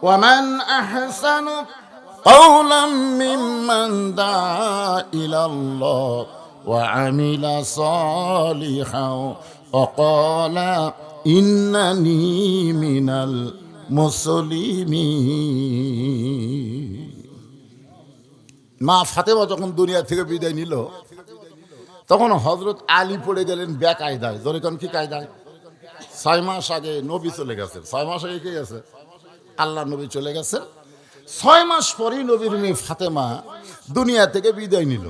ওয়ামান আহসানু কাওলাম মিম্মান দাআ ইলাল্লাহ ওয়া আমিলা সালিহান ওয়া ক্বালা ইন্নানি মিনাল মুসলিমিন। মা ফাতেমা যখন দুনিয়া থেকে বিদায় নিল, তখন হযরত আলী পড়ে গেলেন বেকায়দায়। জোরে কোন কি কায়দায়? 6 মাস আগে নবী চলে গেছেন। 6 মাস আগে কে গেছে? আল্লাহ নবী চলে গেছেন। 6 মাস পরেই নবীর মেয়ে ফাতেমা দুনিয়া থেকে বিদায় নিল।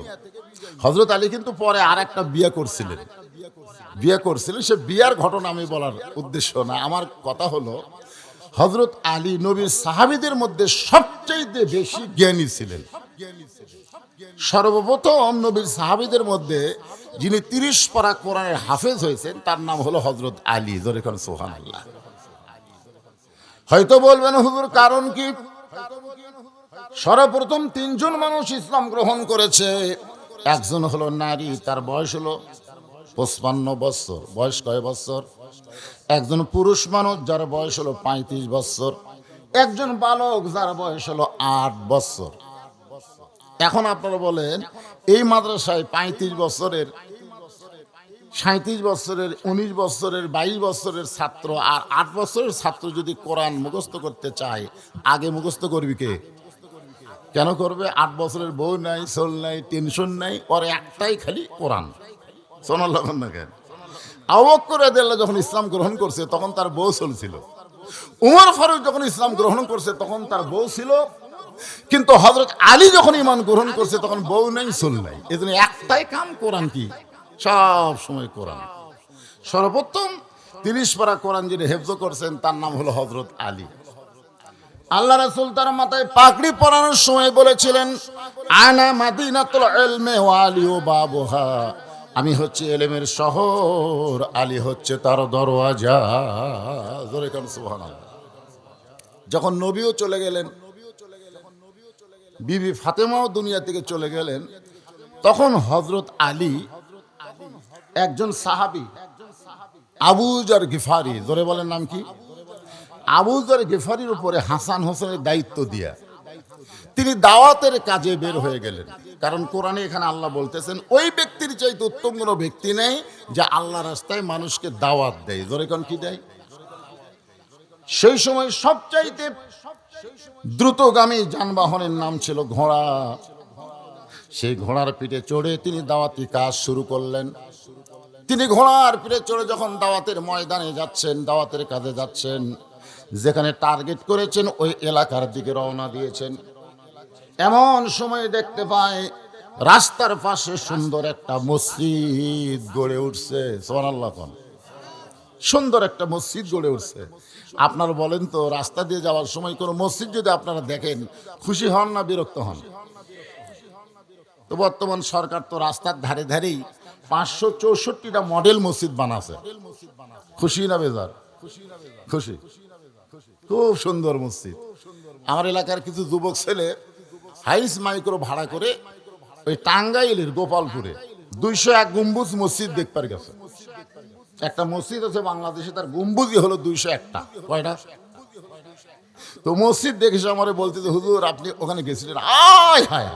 হযরত আলী কিন্তু পরে আর একটা বিয়ে করছিলেন। সে বিয়ার ঘটনা আমি বলার উদ্দেশ্য না, আমার কথা হলো হযরত আলী নবীর সাহাবীদের মধ্যে সবচেয়ে বেশি জ্ঞানী ছিলেন। সর্বপ্রথম নবীর সাহাবীদের মধ্যে যিনি 30 পারা কোরআনের হাফেজ হয়েছেন তার নাম হলো হযরত আলী। জোরে কোন সুবহানাল্লাহ। হয়তো বলবেন হুজুর কারণ কি? সর্বপ্রথম 3 জন মানুষ ইসলাম গ্রহণ করেছে। একজন হলো নারী, তার বয়স হলো 55 বছর। বয়স কয় বছর? একজন পুরুষ মানুষ যার বয়স হলো 35 বছর। একজন বালক যার বয়স হলো 8 বছর। এখন আপনারা বলেন এই মাদ্রাসায় 35 বছরের, 37 বছরের, 19 বছরের, 22 বছরের ছাত্র আর 8 বছরের ছাত্র যদি কোরআন মুখস্থ করতে চায়, আগে মুখস্থ করবি কে? কেন করবে? 8 বছরের বউ নাই, সোল নাই, টেনশন নাই, ওর একটাই খালি কোরআন। শোনার লগন না কেন? আবু বকর রাদিয়াল্লাহু যখন ইসলাম গ্রহণ করছে তখন তার বউ চলছিল। উমর ফারুক যখন ইসলাম গ্রহণ করছে তখন তার বউ ছিল। কিন্তু হযরত আলী যখন ঈমান গ্রহণ করছে তখন বউ নাই, সোল নাই। এজন্য একটাই কাম, কোরআন। কি? সব সময় কোরআন। সর্বপ্রথম 30 পারা কোরআন যিনি হেফজ করছেন তার নাম হলো হযরত আলী। আল্লাহ রাসূল তার মাথায় পাগড়ি পরানোর সময় বলেছিলেন, আনা মাদিনাতুল ইলমি ওয়া আলিউ বাবুহা। আমি হচ্ছে ইলমের শহর, আলী হচ্ছে তার দরওয়াজা। জোরে কান সুবহানাল্লাহ। যখন নবীও চলে গেলেন, বিবি ফাতেমাও দুনিয়া থেকে চলে গেলেন, তখন হযরত আলী একজন সাহাবী আবু যর গিফারি, জোরে বলেন নাম কি? আবু যর গিফারির উপরে হাসান হোসেনের দায়িত্ব দিয়া তিনি দাওয়াতের কাজে বের হয়ে গেলেন। কারণ কোরআনে এখানে আল্লাহ বলতেছেন ওই ব্যক্তির চাইতে উত্তম কোনো ব্যক্তি নেই যে আল্লাহ রাস্তায় মানুষকে দাওয়াত দেয়। জোরে কোন কি দেয়? সেই সময় সবচাইতে দ্রুতগামী যানবাহনের নাম ছিল ঘোড়া। সেই ঘোড়ার পিঠে চড়ে তিনি দাওয়াতি কাজ শুরু করলেন। তিনি ঘোড়ার পিঠে চড়ে যখন দাওয়াতের ময়দানে যাচ্ছেন, দাওয়াতের কাজে যাচ্ছেন, যেখানে টার্গেট করেছেন ওই এলাকার দিকে রওনা দিয়েছেন। এমন সময় দেখতে পায় রাস্তার পাশে সুন্দর একটা মসজিদ গড়ে উঠছে। সুবহানাল্লাহ। সুন্দর একটা মসজিদ গড়ে উঠছে। আপনারা বলেন তো, রাস্তা দিয়ে যাওয়ার সময় কোনো মসজিদ যদি আপনারা দেখেন, খুশি হন না বিরক্ত হন? তো বর্তমান সরকার তো রাস্তার ধারে ধারেই 564টা মডেল মসজিদ বানাছে। খুশি না বেজার? খুশি। খুব সুন্দর মসজিদ। আমার এলাকার কিছু যুবক ছেলে হাইস মাইক্রো ভাড়া করে ওই টাঙ্গাইলের গোপালপুরে 201 গম্বুজ মসজিদ দেখতে গেছে। একটা মসজিদ আছে বাংলাদেশে, তার গম্বুজই হলো 201টা। কয়টা? তো মসজিদ দেখেছে আমারে বলতে যে হুজুর আপনি ওখানে গেছিলেন? আয় হায়।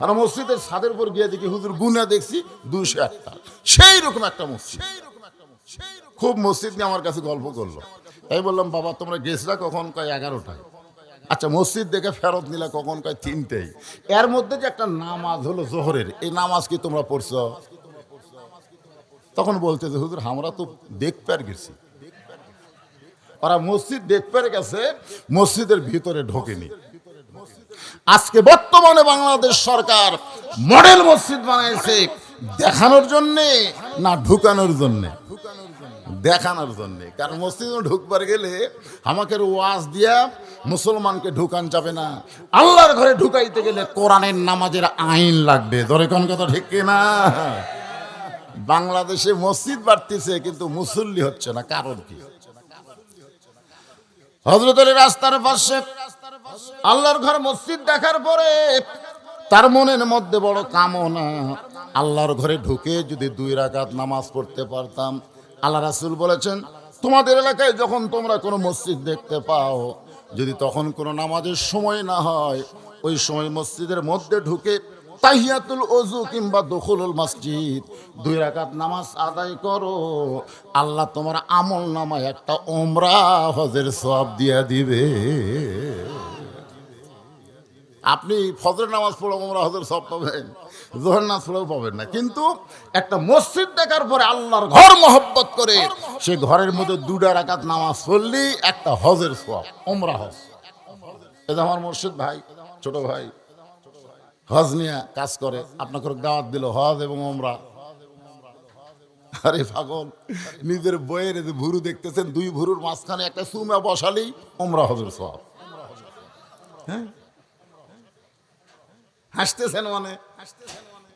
আর মসজিদের ছাদের উপর গিয়ে দেখি হুজুর গুনা দেখছি 201টা। সেই রকম একটা মসজিদ। খুব মসজিদ নিয়ে আমার কাছে গল্প করলো। তাই বললাম বাবা তোমরা গেছিলা কখন? কয় 11টায়। আচ্ছা মসজিদ দেখে ফেরত নিলা কখন? কয় 3টেই। এর মধ্যে যে একটা নামাজ হলো জোহরের, এই নামাজ কি তোমরা পড়ছো? তখন বলতে যে হুজুর আমরা তো দেখতে গেছি। ওরা মসজিদ দেখতে গেছে, মসজিদের ভিতরে ঢোকেনি। আজকে বর্তমানে বাংলাদেশ সরকার মডেল মসজিদ বানাইছে দেখানোর জন্যে না ঢুকানোর জন্যে? দেখানোর জন্যে। কারণ মসজিদে ঢুকবার গেলে আমাকে ওয়াজ দিয়া মুসলমানকে ঢুকান যাবে না। আল্লাহর ঘরে ঢুকাইতে গেলে কোরআনের নামাজের আইন লাগবে। ধরে কোন কথা ঠিক কিনা? বাংলাদেশে মসজিদ বাড়তেছে কিন্তু মুসল্লি হচ্ছে না, কারণ কি? হযরত আলী রাস্তার পাশে আল্লাহর ঘর মসজিদ দেখার পরে তার মনের মধ্যে বড় কামনা, আল্লাহর ঘরে ঢুকে যদি 2 রাকাত নামাজ পড়তে পারতাম। আল্লাহ রাসূল বলেছেন তোমাদের এলাকায় যখন তোমরা কোনো মসজিদ দেখতে পাও, যদি তখন কোনো নামাজের সময় না হয়, ওই সময় মসজিদের মধ্যে ঢুকে তাহিয়াতুল ওযু কিংবা দুখুলুল মসজিদ 2 রাকাত নামাজ আদায় করো, আল্লাহ তোমার আমল নামায় একটা উমরা হজের সওয়াব দিয়ে দিবে। আপনি ফজরের নামাজ পড়ে উমরা হজের সওয়াব পাবেন, যোহর নামাজ পড়েও পাবেন না, কিন্তু একটা মসজিদ দেখার পরে আল্লাহর ঘর মহব্বত করে সে ঘরের মধ্যে 2 রাকাত নামাজ পড়লেই একটা হজের সওয়াব, উমরা হজ। এটা আমার মুর্শিদ ভাই, ছোট ভাই, হজ নিয়ে কাজ করে, আপনাকে দাওয়াত দিল হজ এবং উমরা। আরে পাগল, নিজের বইয়ের যে ভুরু দেখতেছেন, 2 ভুরুর মাঝখানে একটা সুমা বসালেই উমরা হজের সওয়াব। হ্যাঁ, হাসতেছেন মানে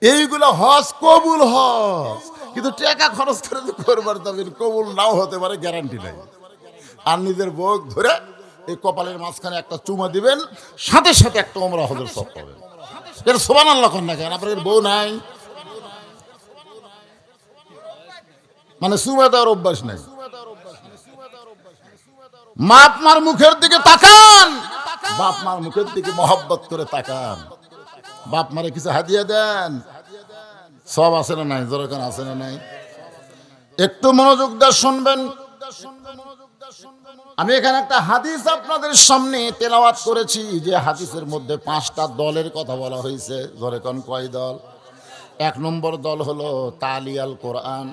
এইগুলো হজ কবুল হজ, কিন্তু টাকা খরচ করে করবার যাবেন, কবুল নাও হতে পারে, গ্যারান্টি নাই। আর নিজের বউ ধরে এই কপালের মাঝখানে একটা চুমা দিবেন, সাথে সাথে একটা উমরা হজের সওয়াব পাবেন। এর সুবহানাল্লাহ কোন না কেন? আপনাদের বউ নাই মানে চুমা দেওয়ার অভ্যাস নাই। বাপ মার মুখের দিকে তাকান, বাপ মার মুখের দিকে মহব্বত করে তাকান, বাপ মারে কিছু হাদিয়া দেন, সব আছে না নাই? যেরকম আছে না নাই? একটু মনোযোগ দিয়ে শুনবেন। আমি এখানে একটা হাদিস আপনাদের সামনে তেলাওয়াত করেছি, যে হাদিসের মধ্যে 5টা দলের কথা বলা হয়েছে। যেরকম কয় দল? 1 নম্বর দল হলো তালিয়াল কোরআন,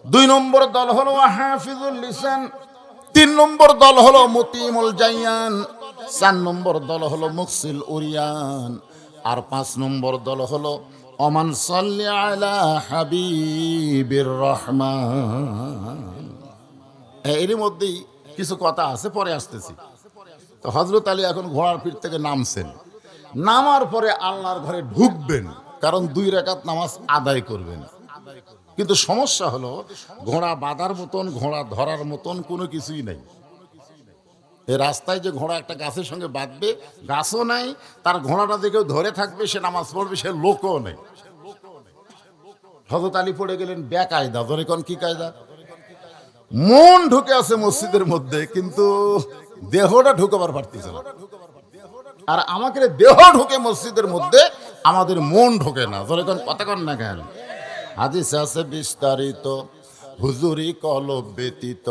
2 নম্বর দল হলো হাফিজুল লিসান, 3 নম্বর দল হলো মুতিমুল জায়ান, 4 নম্বর দল হলো মুকসিল উরিয়ান, আর 5 নম্বর দল হলো ওমান সাল্লি আলা হাবিবির রহমান। এর মধ্যেই কিছু কথা আছে, পরে আসতেছি। তো হযরত আলী এখন ঘোড়ার পিঠ থেকে নামছেন, নামার পরে আল্লাহর ঘরে ঢুকবেন, কারণ 2 রাকাত নামাজ আদায় করবেন। কিন্তু সমস্যা হলো, ঘোড়া বাঁধার মতন, ঘোড়া ধরার মতন কোনো কিছুই নাই। এই রাস্তায় যে ঘোড়া একটা গাছের সঙ্গে বাঁধবে, গাছও নাই, তার ঘোড়াটা যে কেউ ধরে থাকবে, সে নামাজ পড়বে, সে লোকও নেই। হযরত আলী পড়ে গেলেন বেকায়দা। ধরে কোন কি কায়দা? মন ঢুকে আছে মসজিদের মধ্যে, কিন্তু দেহটা ঢুকবার পারতেছে না। আর আমাকে দেহ ঢুকে মসজিদের মধ্যে, আমাদের মন ঢোকে না। ধরে কোন কথা কন না কেন? হাদিসে আছে বিস্তারিত, হুজুরি কলব ব্যতীত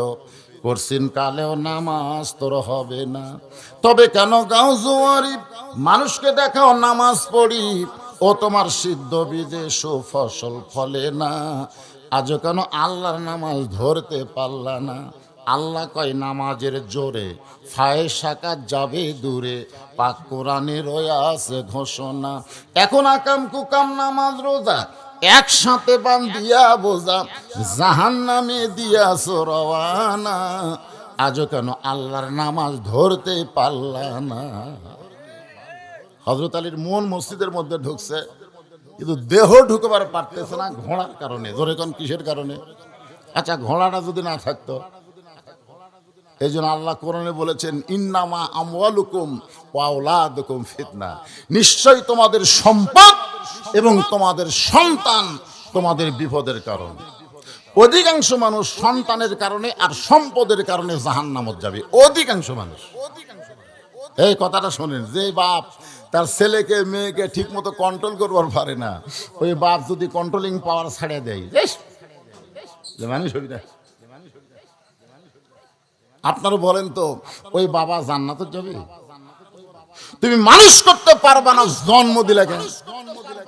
করছিন কালেও নামাজ তোর হবে না। তবে কেন গাও জোয়ারি, মানুষকে দেখাও নামাজ পড়ি, ও তোমার সিদ্ধ বীজে সুফসল ফলে না। আজও কেন আল্লাহর নামাজ ধরতে পারলা না? আল্লাহ কয় নামাজের জোরে ফায়সাকাত যাবে দূরে, পাক কোরআনে রয়ে আছে ঘোষণা। এখন আকাম কুকাম নামাজ রোজা একসাথে বান্ধিয়া বোঝা, জাহান্নামে দিয়াছ রওয়ানা। আজও কেন আল্লাহর নামাজ ধরতে পারলা না? হযরত আলীর মন মসজিদের মধ্যে ঢুকছে, কিন্তু দেহ ঢুকবার পারতেছে না ঘোড়ার কারণে। ধরে কোন কিসের কারণে? আচ্ছা, ঘোড়াটা যদি না থাকতো, এই জন্য আল্লাহ কোরআনে বলেছেন, ইন্নামা আমওয়ালুকুম ওয়া আওলাদুকুম ফিতনা, নিশ্চয়ই তোমাদের সম্পদ এবং তোমাদের সন্তান তোমাদের বিপদের কারণ। অধিকাংশ মানুষ সন্তানের কারণে আর সম্পদের কারণে জাহান্নামে যাবে, অধিকাংশ মানুষ। এই কথাটা শোনেন, যে বাপ তার ছেলেকে মেয়েকে ঠিক মতো কন্ট্রোল করবার পারে না, ওই বাপ যদি কন্ট্রোলিং পাওয়ার ছাড়ে দেয়, মানুষ হবি না। আপনারা বলেন তো, ওই বাবা জান্নাতে যাবে? তুমি মানুষ করতে পারবা না, জন্ম দিলে কেন?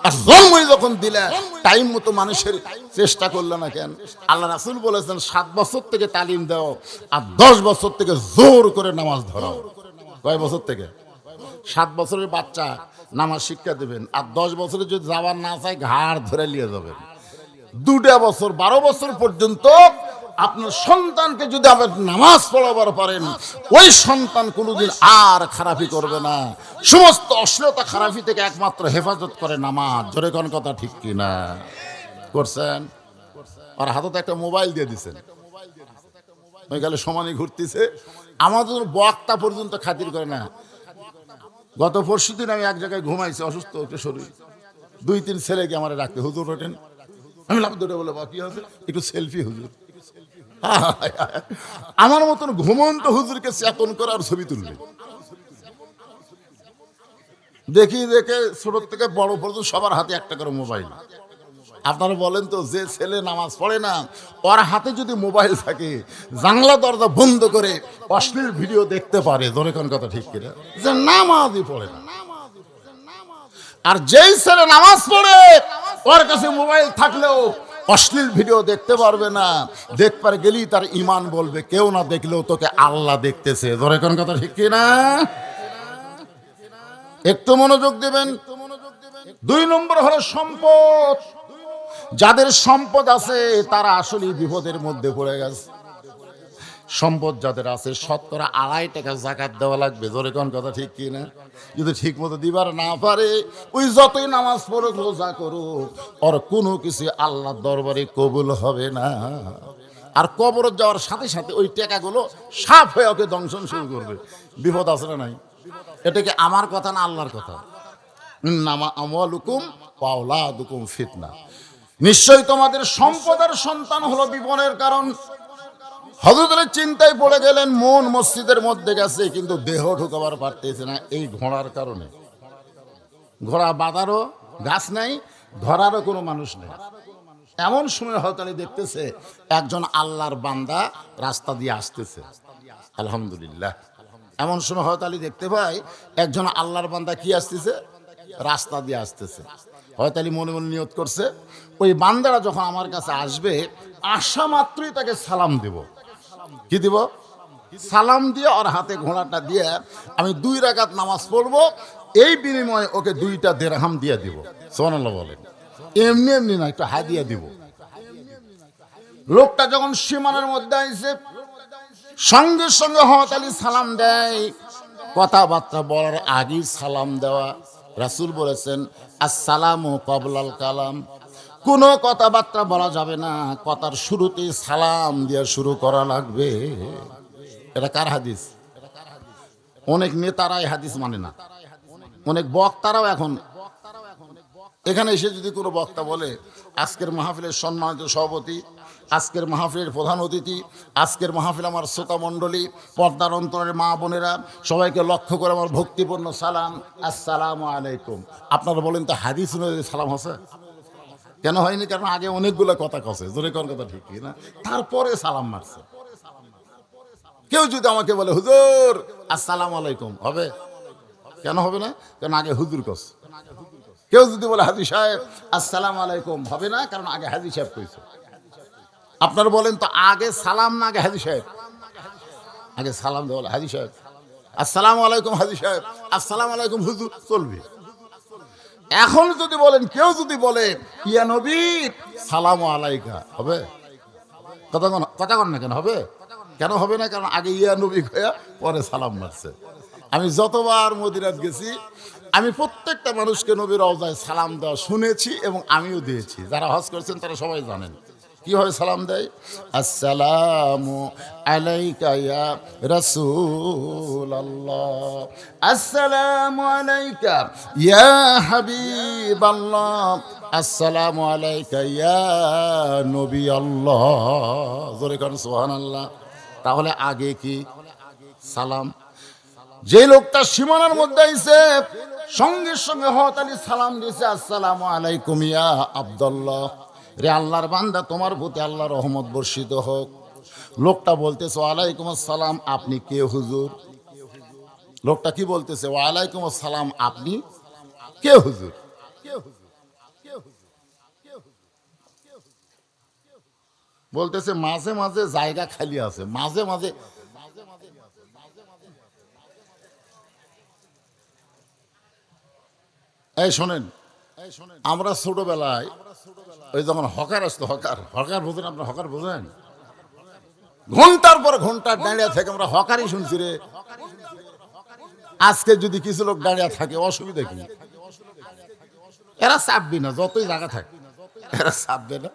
আর জন্মই যখন দিলে, টাইম মতো মানুষের চেষ্টা করলে না কেন? আল্লাহ রাসূল বলেছেন, 7 বছর থেকে তালিম দাও, আর 10 বছর থেকে জোর করে নামাজ ধরাও। কয় বছর থেকে? 7 বছরের বাচ্চা নামাজ শিক্ষা দেবেন, আর 10 বছরে যদি যাওয়ার না চায়, ঘাড় ধরে নিয়ে যাবেন। 2 বছর 12 বছর পর্যন্ত আপনার সন্তানকে যদি আবার নামাজ পড়াবার পারেন, ওই সন্তান কোনোদিন আর খারাপি করবে না। সমস্ত অশ্লীলতা খারাপি থেকে একমাত্র হেফাজত করে নামাজ। জোরে কোন কথা ঠিক কি না? করছেন? আর হাতে একটা মোবাইল দিয়ে দিচ্ছেন, ওই গেলে সমানে ঘুরতেছে, আমাদের বক্তা পর্যন্ত খাতির করে না। গত পরশুদিন আমি এক জায়গায় ঘুমাইছি, অসুস্থ একটু শরীর, 2-3 ছেলেকে আমার রাখতে, হুজুর ওঠেন। আমি লাভ দুটো বলে, কি আছে? একটু সেলফি হুজুর। আমার মতন ঘুমন্ত হুজুরকে চেতন করার ছবি তুলবে। দেখি দেখে ছোট থেকে বড় পর্যন্ত সবার হাতে একটা করে মোবাইল। আপনারা বলেন তো, যে ছেলে নামাজ পড়ে না ওর হাতে যদি মোবাইল থাকে, জানলা দরজা বন্ধ করে অশ্লীল ভিডিও দেখতে পারে। ধরে কোন কথা ঠিক কিনা? যে নামাজই পড়ে না। আর যেই ছেলে নামাজ পড়ে ওর কাছে মোবাইল থাকলেও অশ্লীল ভিডিও দেখতে পারবে না। দেখবার গেলেই তার ইমান বলবে কেউ না দেখলেও তোকে আল্লাহ দেখতেছে। ধরে কোন কথা ঠিক কিনা? একটু মনোযোগ দেবেন। 2 নম্বর হলো সম্পদ। যাদের সম্পদ আছে তারা আসলে বিপদের মধ্যে পড়ে গেছে। সম্পদ যাদের আছে 2.5 টাকা যাকাত দেওয়া লাগবে। ধরে কোন কথা ঠিক কিনা? যদি ঠিক মতো দিবার না পারে, ওই যতই নামাজ পড়ুক রোজা করুক, ওর কোনো কিছু আল্লাহর দরবারে কবুল হবে না। আর কবর যাওয়ার সাথে সাথে ওই টাকাগুলো সাফ হয়ে ওকে দংশন শুরু করবে। বিপদ আছে না নাই? এটা কি আমার কথা না আল্লাহর কথা? ইন্নামা আমওয়ালুকুম ওয়া আওলাদুকুম ফিতনা। নিশ্চয়ই তোমাদের সম্পদ আর সন্তান হলো বিপদের কারণ। হযরত আলী চিন্তায় পড়ে গেলেন। মন মসজিদের মধ্যে গেছে কিন্তু দেহ ঢুকাবার পারতেছে না এই ঘোড়ার কারণে। ঘোড়া বাঁধারও গাছ নাই, ধরারও কোনো মানুষ নেই। এমন সময় হযরত আলী দেখতেছে একজন আল্লাহর বান্দা রাস্তা দিয়ে আসতেছে। আলহামদুলিল্লাহ। এমন সময় হযরত আলী দেখতে পায় একজন আল্লাহর বান্দা কি আসতেছে, রাস্তা দিয়ে আসতেছে। হযরত আলী মনে মনে নিয়ত করছে, ওই বান্দারা যখন আমার কাছে আসবে, আসা মাত্রই তাকে সালাম দেব। কি দিব? সালাম দিয়ে ওর হাতে ঘোড়াটা দিয়ে আমি 2 রাকাত নামাজ পড়বো। এই বিনিময়ে ওকে 2টা দিরহাম দিয়ে দিব। সুবহানাল্লাহ বলেন। এমনি এমনি না, একটু হাদিয়া দিব। লোকটা যখন সীমানার মধ্যে আইছে, সঙ্গে সঙ্গে হযরত আলী সালাম দেয়। কথাবার্তা বলার আগেই সালাম দেওয়া। রাসূল বলেছেন আসসালামু ক্বাবলাল কালাম। কোনো কথাবার্তা বলা যাবে না, কথার শুরুতেই সালাম দিয়ে শুরু করা লাগবে। এটা কার হাদিস? অনেক নেতারাই হাদিস মানে না, অনেক বক্তারাও। এখন এখানে এসে যদি কোনো বক্তা বলে আজকের মাহফিলের সম্মানিত সভাপতি, আজকের মাহফিলের প্রধান অতিথি, আজকের মাহফিল আমার শ্রোতা মণ্ডলী, পর্দার অন্তরের মা বোনেরা, সবাইকে লক্ষ্য করে আমার ভক্তিপূর্ণ সালাম, আসসালামু আলাইকুম। আপনারা বলেন তো হাদিস অনুযায়ী সালাম হচ্ছে? কেন হয়নি? কারণ আগে অনেকগুলো কথা কছে। জোরে কোন কথা ঠিক না? তারপরে সালাম মারছে। কেউ যদি আমাকে বলে হুজুর আসসালামু আলাইকুম, হবে? কেন হবে না? কারণ আগে হুজুর কছে। কেউ যদি বলে হাজী সাহেব আসসালামু আলাইকুম, হবে না? কারণ আগে হাজী সাহেব কইছে। আপনারা বলেন তো আগে সালাম না আগে হাজী সাহেব? আগে সালাম দেওয়া হাজী সাহেব আসসালামু আলাইকুম, হাজী সাহেব আসসালামু আলাইকুম, হুজুর চলবে। এখন যদি বলেন, কেউ যদি বলে ইয়া নবী সালামু আলাইকা, হবে? কথা কন না কেন? হবে? কেন হবে না? কারণ আগে ইয়া নবী কয়া পরে সালাম মারছে। আমি যতবার মদিনাত গেছি, আমি প্রত্যেকটা মানুষকে নবীর রওজায় সালাম দেওয়া শুনেছি এবং আমিও দিয়েছি। যারা হজ করেছেন তারা সবাই জানেন কিভাবে সালাম দেয়। আসসালামু আলাইকা ইয়া রাসূলুল্লাহ, আসসালামু আলাইকা ইয়া হাবিবাল্লাহ, আসসালামু আলাইকা ইয়া নবী আল্লাহ। জোরে করেন সুবহানাল্লাহ। তাহলে আগে কি সালাম? যে লোকটা সীমানার মধ্যে আইছে, সঙ্গে সঙ্গে হযরত আলী সালাম দিয়েছে, আসসালামু আলাইকুম ইয়া আব্দুল্লাহ, রে আল্লাহর বান্দা তোমার প্রতি আল্লাহর রহমত বর্ষিত হোক। লোকটা বলতেছে ওয়ালাইকুম আসসালাম, আপনি কে হুজুর? লোকটা কি বলতেছে? ওয়ালাইকুম আসসালাম, আপনি কে হুজুর? বলতেছে মাঝে মাঝে জায়গা খালি আছে, মাঝে মাঝে। এই শোনেন, আমরা ছোটবেলায় ওই যখন হকার আসতো, হকার বোঝেন? আপনার হকার বোঝেন? ঘন্টার পর ঘন্টা দাঁড়িয়ে থেকে আমরা হকারই শুনছি রে। আজকে যদি কিছু লোক দাঁড়িয়ে থাকে অসুবিধা কি? এরা চাপবি না, যতই জায়গা থাকে এরা চাপবে না।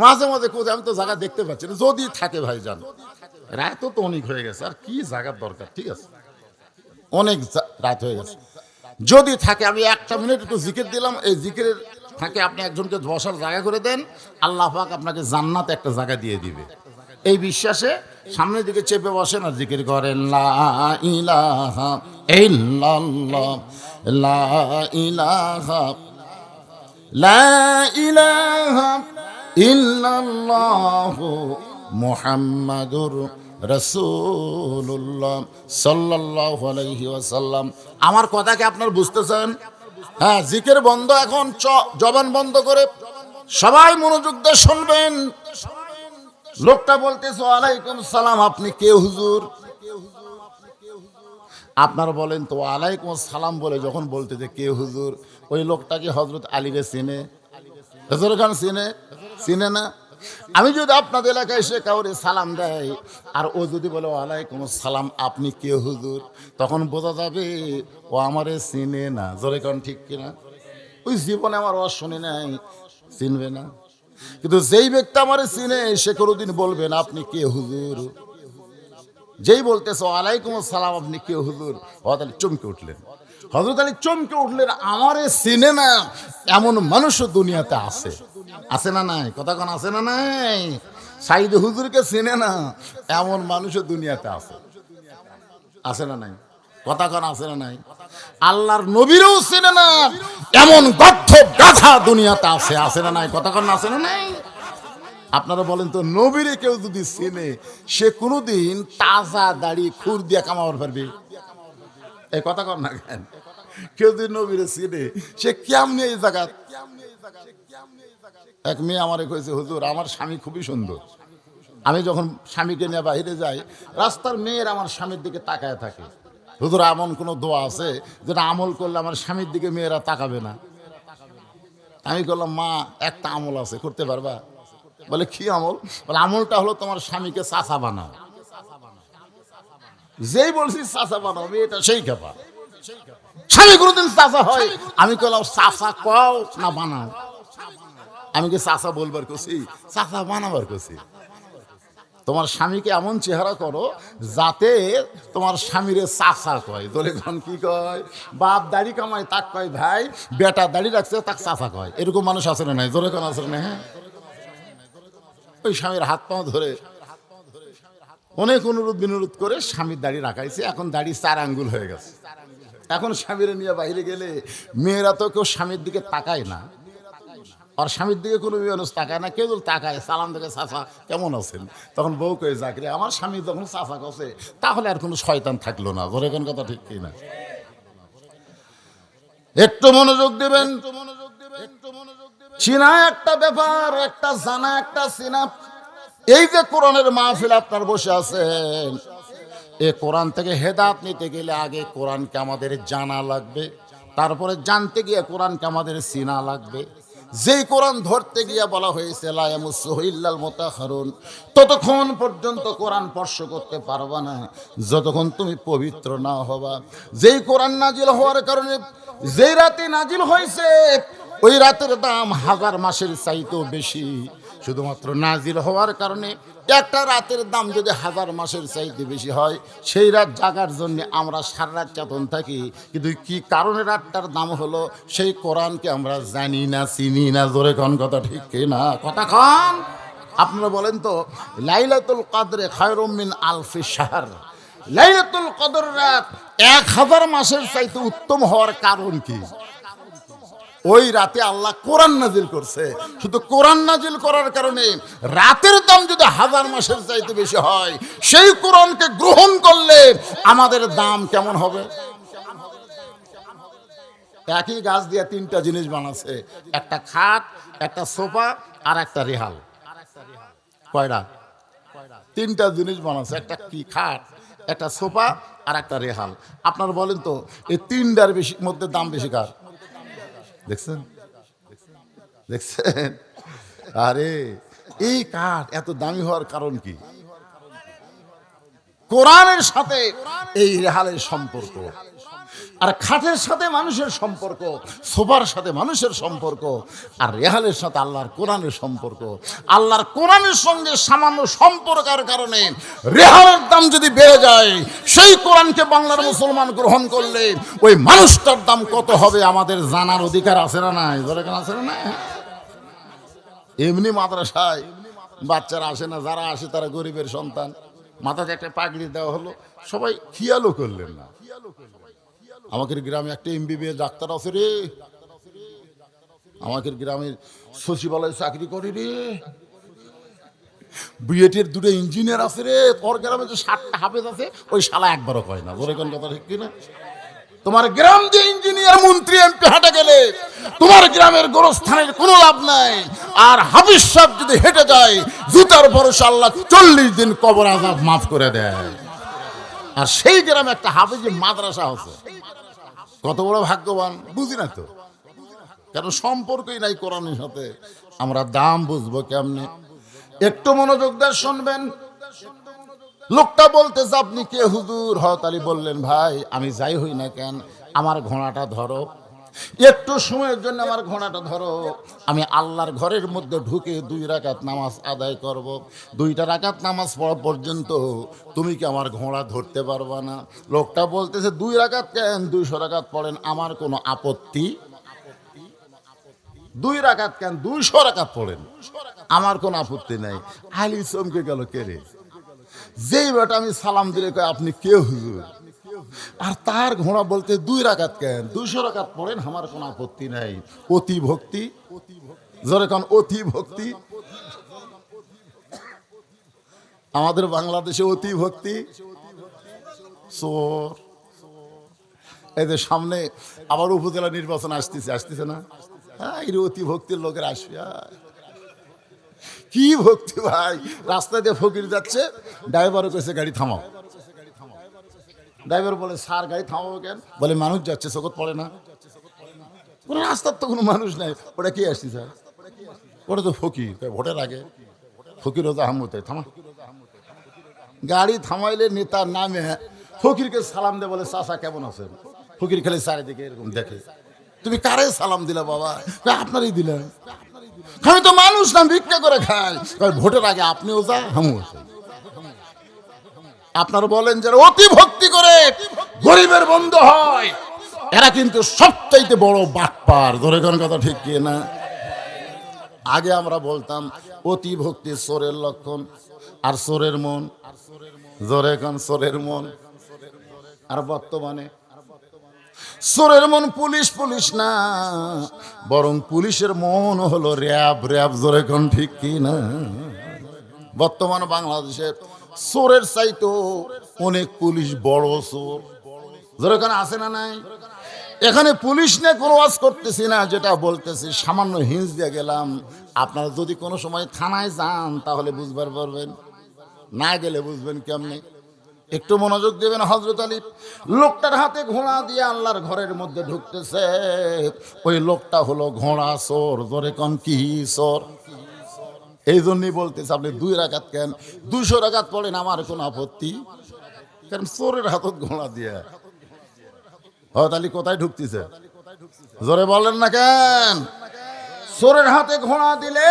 মাঝে মাঝে কোথায় আমি তো জায়গা দেখতে পাচ্ছি না। যদি থাকে ভাই যান, রাত তো অনেক হয়ে গেছে, আর কি জায়গার দরকার? ঠিক আছে, অনেক রাত হয়ে গেছে। যদি থাকে আমি 1 মিনিট একটু জিকির দিলাম, এই জিকিরের ফাঁকে আপনি একজনকে বসার জায়গা করে দেন, আল্লাহ পাক আপনাকে জান্নাতে একটা জায়গা দিয়ে দিবে। এই বিশ্বাসে সামনের দিকে চেপে বসেন আর জিকির করেন লা ইলাহা ইল্লাল্লাহ, লা ইলাহা, লা ইলাহা ইল্লাল্লাহু মুহাম্মাদুর রাসূলুল্লাহ সাল্লাল্লাহু আলাইহি ওয়াসাল্লাম। আমার কথা কি আপনারা বুঝতেছেন? হ্যাঁ, জিকির বন্ধ এখন, জবান বন্ধ করে সবাই মনোযোগ দিয়ে শুনবেন। লোকটা বলতেছে ওয়ালাইকুম সালাম, আপনি কে হুজুর? আপনারা বলেন তো ওয়ালাইকুম সালাম বলে যখন বলতে যে কে হুজুর, ওই লোকটা কি হযরত আলীকে চিনে? হুজুর খান চিনে? চিনে না? আমি যদি আপনাদের এলাকায় এসে কাউরে সালাম দেয় আর ও যদি বলে ওয়ালাইকুম সালাম আপনি কে হুজুর, তখন বোঝা যাবে ও আমারে চিনে না। জোরে কারণ ঠিক কিনা? ওই জীবনে আমার ওয়াজ শুনে নাই, চিনবে না। কিন্তু যেই ব্যক্তি আমারে চিনে সে কোনোদিন বলবে না আপনি কে হুজুর। যেই বলতেছে ওয়ালাইকুম সালাম আপনি কে হুজুর, হযরত আলী চমকে উঠলেন। হযরত আলী চমকে উঠলেন, আমারে চিনে না এমন মানুষও দুনিয়াতে আছে। আছে না নাই? কথা কোন আছে না নাই? সাইদ হুজুরকে চিনে না এমন মানুষও দুনিয়াতে আছে। আছে না নাই? কথা কোন আছে না নাই? আল্লাহর নবীরও চিনে না এমন গর্ধ গাধা দুনিয়াতে আছে। আছে না নাই? কথা কোন আছে না নাই? আপনারা বলেন তো, নবীরে কেউ যদি চিনে সে কোনোদিন তাজা দাড়ি খুর দিয়ে কামাবার পারবে? এই কথা কর না কেন? কেউ যদি নবীরে চিনে সে কেমনে এই জায়গা। এক মেয়ে আমারে কইছে হুজুর আমার স্বামী খুবই সুন্দর, আমি যখন স্বামীকে নিয়ে বাইরে যাই রাস্তার মেয়ের আমার স্বামীর দিকে তাকায় থাকে। হুজুর এমন কোনো দোয়া আছে যেটা আমল করলে আমার স্বামীর দিকে মেয়েরা তাকাবে না? আমি বললাম মা একটা আমল আছে, করতে পারবা? বলে কি আমল? বলে আমলটা হলো তোমার স্বামীকে চাচা বানাও। যেই বলছি চাচা বানাও মেয়েটা সেই খেপা। স্বামী কোনোদিন চাচা হয়? আমি বললাম চাচা কও না বানাও? আমি কি চাচা বলবার করছি, চাচা বানাবার করছি? তোমার স্বামীকে এমন চেহারা করো যাতে তোমার স্বামীরে চাচা কয়। দলে খান কি কয়? বাপ দাড়ি কামায় তাক কয় ভাই, বেটা দাড়ি রাখছে তাক চাচা কয়। এরকম মানুষ আছে না নাই? জোরে কোন আছে না? হ্যাঁ, ওই স্বামীর হাত পা ধরে অনেক অনুরোধ বিনোরোধ করে স্বামীর দাড়ি রাখাইছে, এখন দাড়ি 4 আঙ্গুল হয়ে গেছে। এখন স্বামীরে নিয়ে বাইরে গেলে মেয়েরা তো কেউ স্বামীর দিকে তাকায় না, আর স্বামীর দিকে কোনো মানুষ তাকায় না। কেউ তাকায় সালাম দেখে চাচা কেমন আছেন, তখন বউ কয়ে যাকরে আমার স্বামী যখন চাচা কছে তাহলে আর কোনো শয়তান থাকলো না। ধরে কোন কথা ঠিক কিনা? একটু মনোযোগ দেবেন। চিনা একটা ব্যাপার, একটা জানা একটা চিনা। এই যে কোরআনের মাহফিল আপনার বসে আছেন, এই কোরআন থেকে হেদায়েত নিতে গেলে আগে কোরআনকে আমাদের জানা লাগবে, তারপরে জানতে গিয়ে কোরআনকে আমাদের চিনা লাগবে। যেই কোরআন ধরতে গিয়ে বলা হয়েছে লা ইয়ামাসসুহু ইল্লাল মুতাহহারুন, ততক্ষণ পর্যন্ত কোরআন স্পর্শ করতে পারবা না যতক্ষণ তুমি পবিত্র না হবা। যেই কোরআন নাজিল হওয়ার কারণে যেই রাতে নাজিল হয়েছে ওই রাতের দাম 1000 মাসের চাইতেও বেশি। শুধুমাত্র নাজিল হওয়ার কারণে একটা রাতের দাম যদি 1000 মাসের চাইতে বেশি হয়, সেই রাত জাগার জন্য আমরা সারা রাত চেতন থাকি, কিন্তু কি কারণে রাতটার দাম হলো সেই কোরআনকে আমরা জানি না, চিনি না। জোরে কোন কথা ঠিক কিনা? কথা কন। আপনারা বলেন তো, লাইলাতুল কদরে খায়রুম মিন আলফি শাহর, লাইলাতুল কদর রাত 1000 মাসের চাইতে উত্তম হওয়ার কারণ কি? ওই রাতে আল্লাহ কোরআন নাজিল করছে। শুধু কোরআন নাজিল করার কারণে রাতের দাম যদি 1000 মাসের চাইতে বেশি হয়, সেই কোরআনকে গ্রহণ করলে আমাদের দাম কেমন হবে? একই গাছ দিয়ে 3টা জিনিস বানাচ্ছে, একটা খাট, একটা সোফা আর একটা রেহাল। কয়টা? 3টা জিনিস বানাচ্ছে, একটা কি খাট, একটা সোফা আর একটা রেহাল। আপনারা বলেন তো এই 3টার বেশি মধ্যে দাম বেশি কার? দেখছেন? দেখছেন? আরে এই কাঠ এত দামি হওয়ার কারণ কি? কোরআনের সাথে এই রেহালের সম্পর্ক, আর খাটের সাথে মানুষের সম্পর্ক, সোফার সাথে মানুষের সম্পর্ক, আর রেহালের সাথে আল্লাহর কোরআনের সম্পর্ক। আল্লাহর কোরআনের সঙ্গে সামান্য সম্পর্কের কারণে রেহালের দাম যদি বেড়ে যায়, সেই কোরআনকে বাংলার মুসলমান গ্রহণ করলে ওই মানুষটার দাম কত হবে আমাদের জানার অধিকার আছে না নাই? ধরে কেন আছে না নাই? এমনি মাদ্রাসায় বাচ্চারা আসে না, যারা আসে তারা গরিবের সন্তান, মাথাতে একটা পাগড়ি দেওয়া হলো, সবাই খেয়ালও করলেন না। আমাদের গ্রামে একটা এমবিবিএস ডাক্তার আছে রে, আমাদের গ্রামের সচিবালয়ে চাকরি করে রে, বুয়েটের দুটো ইঞ্জিনিয়ার আছে রে, তোর গ্রামে যে 7টা হাফেজ আছে, ওই শালা একবারও কয় না। বলে কোন কথা ঠিক কিনা? তোমার গ্রাম যে ইঞ্জিনিয়ার মন্ত্রী এমপি হাঁটে গেলে তোমার গ্রামের গোরস্থানের কোনো লাভ নাই। আর হাফিজ সাহেব যদি হেঁটে যায়, জুতার ভরসা আল্লাহ 40 দিন কবর আযাব মাফ করে দেয়। আর সেই গ্রামে একটা হাফিজি মাদ্রাসা আছে, কত বড় ভাগ্যবান বুঝি না তো, কারণ সম্পর্কই নাই কোরআনের সাথে। আমরা দাম বুঝবো কেমনে? একটু মনোযোগ দিয়ে শুনবেন। লোকটা বলতেছে, আপনি কে হুজুর? হযরত আলী বললেন, ভাই আমি যাই হই না কেন, আমার ঘোড়াটা ধরো, একটু সময়ের জন্য আমার ঘোড়াটা ধরো, আমি আল্লাহর ঘরের মধ্যে ঢুকে 2 রাকাত নামাজ আদায় করব। 2টা রাকাত নামাজ পড়া পর্যন্ত তুমি কি আমার ঘোড়া ধরতে পারবা না? লোকটা বলতেছে, 2 রাকাত কেন, 200 রাকাত পড়েন, আমার কোনো আপত্তি। 2 রাকাত কেন, 200 রাকাত পড়েন, আমার কোনো আপত্তি নাই। আলী চমকে গেল, কে রে? যেই বেটা আমি সালাম দিলে কয়, আপনি কে হুজুর? আর তার ঘোড়া বলতে 2 রাকাত কেন, 200 রাকাত পড়েন, আমার কোনো আপত্তি নাই। অতি ভক্তি, জোরে কোন অতি ভক্তি। আমাদের বাংলাদেশে অতি ভক্তি চোর। এই যে সামনে আবার উপজেলা নির্বাচন আসতেছে না? হ্যাঁ, এই অতি ভক্তির লোকের আসবে। কি ভক্তি ভাই! রাস্তা দিয়ে ফকির যাচ্ছে, ড্রাইভারও কইছে গাড়ি থামাও। ড্রাইভার বলে, স্যার গাড়ি থামাবো কেন? বলে, মানুষ যাচ্ছে, চোখত পড়ে না। বলে, রাস্তার তো কোনো মানুষ নাই। ওটা কি আসছি স্যার? ওটা তো ফকির, ভোটের আগে ফকির হতো আহমদে, থামা। গাড়ি থামাইলে নেতার নামে ফকিরকে সালাম দে, বলে, চাচা কেমন আছেন? ফকির খালি চারিদিকে এরকম দেখে, তুমি কারে সালাম দিলা বাবা? আপনারই দিলাম, আমি তো মানুষ না, ভিক্ষা করে খাই। ভোটের আগে আপনিও যা, আমিও যাই। আপনারা বলেন যারা অতি ভক্তি করে গরিবের বন্ধু হয়, এরা কিন্তু সবচাইতে বড় বাটপার। ধরে কোন কথা ঠিক কি না? আগে আমরা বলতাম অতি ভক্তি চোরের লক্ষণ, আর চোরের মন, জোরে কোন চোরের মন। আর বর্তমানে চোরের মন পুলিশ না, বরং পুলিশের মন হলো র্যাব। জোরে কোন ঠিক কি না? বর্তমান বাংলাদেশের চোরের চাইতো অনেক পুলিশ বড় চোর। জোরে কোন আছে না নাই? এখানে পুলিশ নিয়ে কোনো ওয়াজ করতেছি না, যেটা বলতেছি সামান্য হিন্স দিয়ে গেলাম। আপনারা যদি কোনো সময় থানায় যান তাহলে বুঝবার পারবেন, না গেলে বুঝবেন কেমনে। একটু মনোযোগ দেবেন। হযরত আলী লোকটার হাতে ঘোড়া দিয়ে আল্লাহর ঘরের মধ্যে ঢুকতেছে, ওই লোকটা হলো ঘোড়া চোর। জোরে কোন কি চোর? এই জন্যই বলতেছে, আপনি 2 রাকাত কেন, 200 রাকাত পড়েন, আমার কোনো আপত্তি। কারণ চোরের হাতত ঘোড়া দিয়ে হযরত আলী কোথায় ঢুকতেছে? জোরে বলেন না কেন? চোরের হাতে ঘোড়া দিলে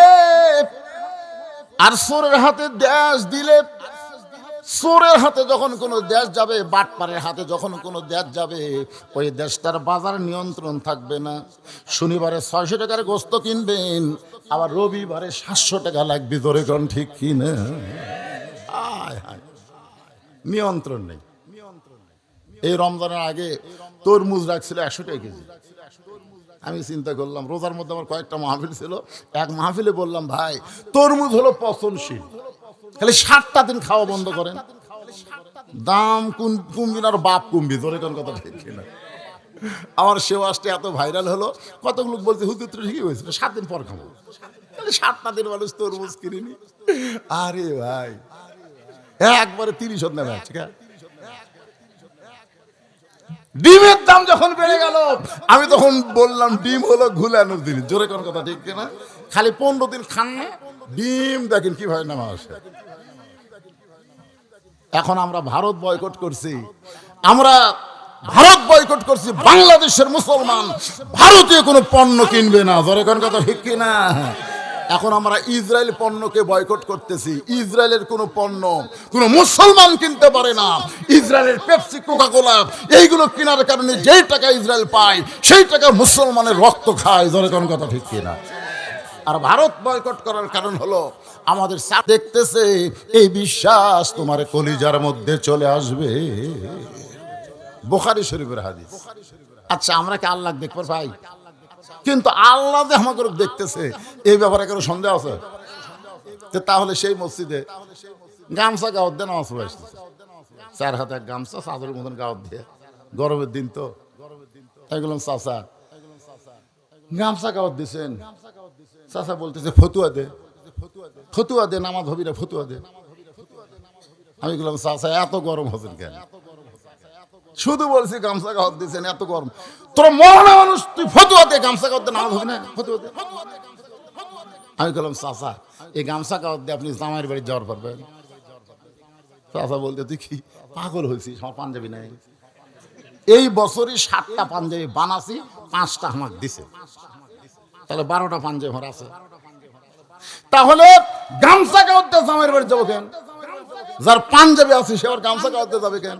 আর চোরের হাতে দেশ দিলে, চোরের হাতে যখন কোনো দেশ যাবে, বাটপারের হাতে যখন কোনো দেশ যাবে, ওই দেশটার বাজার নিয়ন্ত্রণ থাকবে না। শনিবারে 600 টাকার গোস্ত কিনবেন, আবার রবিবারে 700 টাকা লাগবে। ধরে কোন ঠিক কিনা? নিয়ন্ত্রণ নেই। এই রমজানের আগে তরমুজ রাখছিল 100 টাকা কেজি। আমি চিন্তা করলাম, রোজার মধ্যে আমার কয়েকটা মাহফিল ছিল, এক মাহফিলে বললাম, ভাই তরমুজ হলো পচনশীল, খালি 7টা দিন খাওয়া বন্ধ করেন, দাম কমবি না, আর বাপ কমবি। ধরে কোন কথা ঠিক কিনা? আমার সে ওয়াজটা এত ভাইরাল হলো, কতগুলো লোক বলছে, হুজুর তো ঠিকই হয়েছিল, 7 দিন পর খাবো। 7টা দিন মানুষ তরমুজ কিনিনি। আরে ভাই, একবারে 30 নেমে আছে। ডিমের দাম যখন বেড়ে গেল, আমি তখন বললাম, ডিম হলো ঘুলানোর জিনিস। জোরে কোন কথা ঠিক কিনা? খালি 15 দিন খান না, ডিম দেখেন কিভাবে নামা আসে। এখন আমরা ভারত বয়কট করছি, বাংলাদেশের মুসলমান ভারতীয় কোনো পণ্য কিনবে না। জোরে কোন কথা ঠিক কিনা? এখন আমরা ইসরায়েল পণ্যকে বয়কট করতেছি। ইসরায়েলের কোনো পণ্য কোনো মুসলমান কিনতে পারে না। ইসরায়েলের পেপসি, কোকা কোলা এইগুলো কেনার কারণে যেই টাকা ইসরায়েল পায়, সেই টাকা মুসলমানের রক্ত খায়। জোরে কোন কথা ঠিক কিনা? আর ভারত বয়কট করার কারণ হলো আমাদের দেখতেছে, এই বিশ্বাস তোমার কলিজার মধ্যে চলে আসবে। বুখারী শরীফের হাদিস। আচ্ছা, আমরা কি আল্লাহ দেখবো ভাই? কিন্তু আল্লাহ যে আমাকে দেখতেছে, এই ব্যাপারে কোনো সন্দেহ আছে? তাহলে সেই মসজিদে গামছা গাওয়ার দিয়ে নামাজ পড়ে আসতেছে, 4 হাতে এক গামছা, চাদরের মতন গাওয়ার দিয়ে, গরমের দিন তো। এগুলো চাচা গামছা গাওয়ার দিচ্ছেন, চাচা বলতেছে ফতুয়া দে, ফতুয়া দে, নামাজ হবি না, ফতুয়া দে। আমি বললাম চাচা এত গরম হচ্ছেন কেন? শুধু বলছি গামছা গাওয়ার দিচ্ছেন, এত গরম, তোর মরনা মানুষ, তুই ফতুয়া দে, গামছা গাওয়ার দিয়ে নামাজ হবি না, ফতুয়া দে। আমি বললাম চাচা এই গামছা গাওয়ার দিয়ে আপনি জামাইয়ের বাড়ি যাওয়ার পারবেন? চাচা বলতে, তুই কি পাগল হয়েছিস? আমার পাঞ্জাবি নাই। এই বছরই 7টা পাঞ্জাবি বানাছি, 5টা আমাকে দিছে, তাহলে 12টা পাঞ্জাবি আমার আছে। তাহলে গামছা গাওয়াতে জামাইয়ের বাড়ি যাবো কেন? যার পাঞ্জাবি আছে সে আবার গামছা গাওয়াতে যাবে কেন?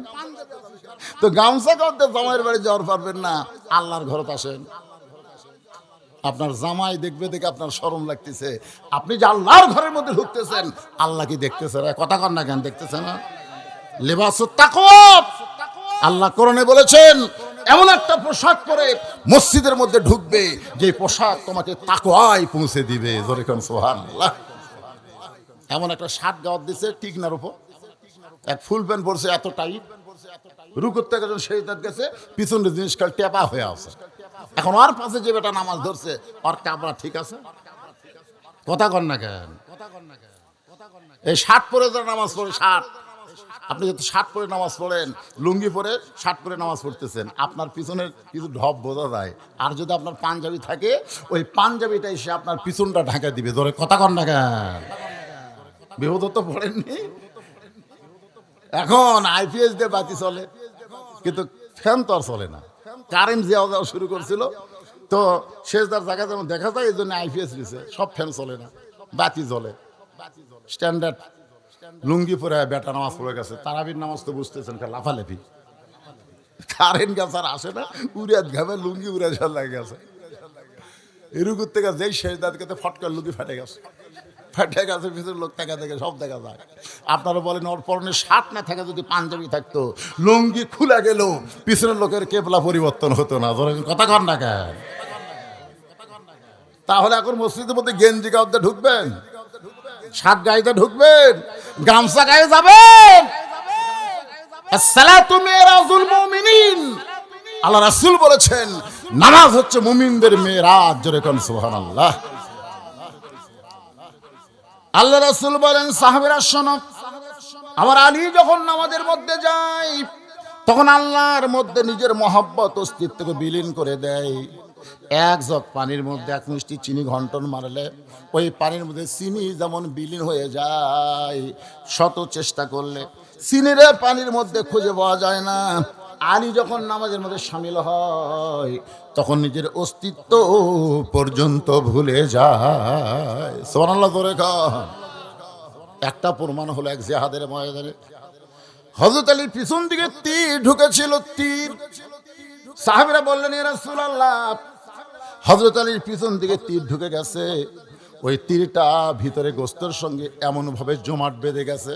তো গামছা গাওয়াতে জামাইয়ের বাড়ি যাওয়ার পারবেন না, আল্লাহর ঘরত আসেন। আপনার জামাই দেখবে, দেখে আপনার শরম লাগতেছে, আপনি যে আল্লাহর ঘরের মধ্যে ঢুকতেছেন, আল্লাহ কি দেখতেছে? কথা কর না কেন? দেখতেছে না? লিবাসুত তাকওয়া, আল্লাহ কোরআনে বলেছেন এমন একটা পোশাক পরে মসজিদের মধ্যে ঢুকবে যে পোশাক তোমাকে তাকওয়ায় পৌঁছে দিবে। জোরে কোন সুবহানাল্লাহ। এমন একটা শার্ট গাওয়ার দিছে টিকনার উপর, এক ফুল প্যান্ট পরছে এত টাইট, রুকুর থেকে যখন সেজদাত গেছে পিছনের জিনিস কাল টেপা হয়ে আছে। এখন আর পাশে যে বেটা নামাজ ধরছে, ওর কাপড় ঠিক আছে? কথা কর না কেন? এই শার্ট পরে যারা নামাজ পড়ে, শার্ট, আপনি যদি শার্ট পরে নামাজ পড়েন, লুঙ্গি পরে শার্ট পরে নামাজ পড়তেছেন, আপনার পিছনের কিছু ঢপ বোঝা যায়। আর যদি আপনার পাঞ্জাবি থাকে, ওই পাঞ্জাবিটা এসে আপনার পিছনটা ঢাকা দিবে। ধরে কথা কর না কেন? বিপদ তো পড়েননি? এখন আইপিএস দিয়ে বাতি চলে, কিন্তু ফ্যান তো আর চলে না। কারেন্ট যাওয়া যাওয়া শুরু করছিল, তো শেষদার জায়গা যেমন দেখা যায়, এই জন্য আইপিএস দিছে, সব ফ্যান চলে না, বাতি জ্বলে। স্ট্যান্ডার্ড লুঙ্গি পরে বেটা নামাজ পড়ে গেছে, তারাবির নামাজ তো বুঝতেছেন, লাফালাফি, কারেন্ট গেছে আর আসে না, উড়িয়াত ঘামে লুঙ্গি উড়ে যাওয়ার লাগে গেছে। এরকম থেকে যেই শেষদার খেতে ফটকার লুঙ্গি ফাটে গেছে, ফাটে গেছে, পিছনের লোক দেখা দেখে সব দেখা যায়। আপনারা বলেন ওর পরনে শার্ট না থাকে, যদি পাঞ্জাবি থাকতো, লুঙ্গি খুলে গেল, পিছনের লোকের কেবলা পরিবর্তন হতো না। কথা কর না কেন? তাহলে এখন মসজিদের মধ্যে গেঞ্জি গাওয়াতে ঢুকবেন, শার্ট গাইতে ঢুকবেন, গামছা গায়ে যাবেন? আসসালাতু মিরাজুল মুমিনিন, আল্লাহ রাসূল বলেছেন নামাজ হচ্ছে মুমিনদের মেরাজ। জোরে কোন সুবহানাল্লাহ। আল্লাহ রাসূল বলেন, সাহাবীরা শোনো, আমার আলী যখন নামাজের মধ্যে যায়, তখন আল্লাহর মধ্যে নিজের মহব্বত অস্তিত্বকে বিলীন করে দেয়। এক জগ পানির মধ্যে 1 মিষ্টি চিনি ঘন্টন মারলে ওই পানির মধ্যে চিনি যেমন বিলীন হয়ে যায়, শত চেষ্টা করলে চিনির পানির মধ্যে খুঁজে পাওয়া যায় না। আলী যখন নামাজের মধ্যে শামিল হয়, তখন নিজের অস্তিত্ব পর্যন্ত ভুলে যায়। সুবহানাল্লাহ করে কন। একটা প্রমাণ হলো, এক জিহাদের ময়দানে হযরত আলীর পিছন দিকে তীর ঢুকেছিল, তীর। সাহাবীরা বললেন, ইয়া রাসূলুল্লাহ, হযরত আলীর পিছন দিকে তীর ঢুকে গেছে, ওই তীরটা ভিতরে গোস্তের সঙ্গে এমনভাবে জমাট বেঁধে গেছে,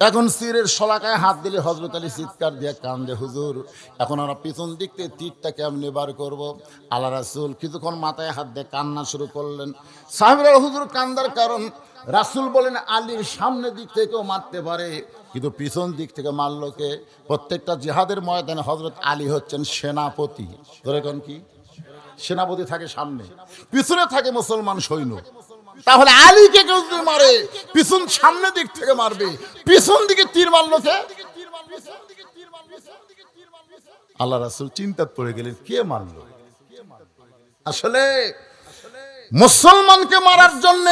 এখন তীরের শলাকায় হাত দিলে হযরত আলী চিৎকার দিয়ে কান্দে, হুজুর এখন আমরা পিছন দিক থেকে তীরটা কেমনে বার করব? আল্লাহ রাসূল কিছুক্ষণ মাথায় হাত দিয়ে কান্না শুরু করলেন। সাহাবীরা, হুজুর কান্দার কারণ? রাসূল বলেন, আলীর সামনের দিক থেকেও মারতে পারে, কিন্তু পিছন দিক থেকে মারল কে? প্রত্যেকটা জিহাদের ময়দানে হযরত আলী হচ্ছেন সেনাপতি। ধরে কোন কি? সেনাপতি থাকে সামনে, পিছনে থাকে মুসলমান সৈন্য। তাহলে আলীকে কেউ যদি মারে, পিছন সামনে দিক থেকে মারবে, পিছন দিকে তীর মারল কে? আল্লাহ রাসূল চিন্তাত পড়ে গেলেন, কে মারল? আসলে মুসলমানকে মারার জন্য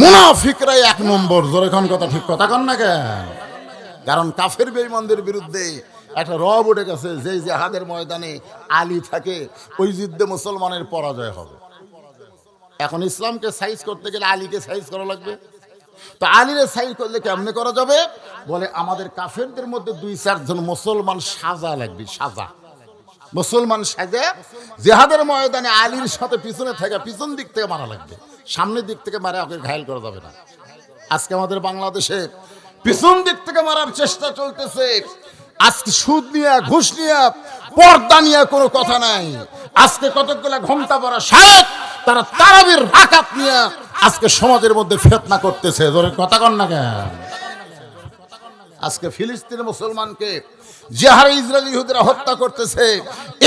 মুনাফিকরাই 1 নম্বর। জোরে কোন কথা, ঠিক কথা কন না কেন? কারণ কাফের বেঈমানদের বিরুদ্ধে একটা রব উঠে গেছে, যে জিহাদের ময়দানে আলী থাকে, ওই যুদ্ধে মুসলমানের পরাজয় হবে। এখন ইসলামকে সাইজ করতে গেলে আলীকে সাইজ করা লাগবে। তো আলীরে সাইজ করলে কেমনে করা যাবে? বলে, আমাদের কাফেরদের মধ্যে 2-4 জন মুসলমান সাজা লাগবে, সাজা। মুসলমান সাজে জিহাদের ময়দানে আলীর সাথে পিছনে থেকে, পিছন দিক থেকে মারা লাগবে, সামনের দিক থেকে মারা ওকে ঘায়েল করা যাবে না। আজকে আমাদের বাংলাদেশে পিছন দিক থেকে মারার চেষ্টা চলতেছে। আজকে সুদ নিয়ে, ঘুষ নিয়ে, পর্দা নিয়ে কোনো কথা নাই। আজকে কতগুলা ঘন্টা পড়া শায়েখ তারা তারাবির রাকাত নিয়ে আজকে সমাজের মধ্যে ফিতনা করতেছে। জোরে কথা কন না কেন? আজকে ফিলিস্তিনের মুসলমানকে যে হারে ইসরায়েলি ইহুদিরা হত্যা করতেছে,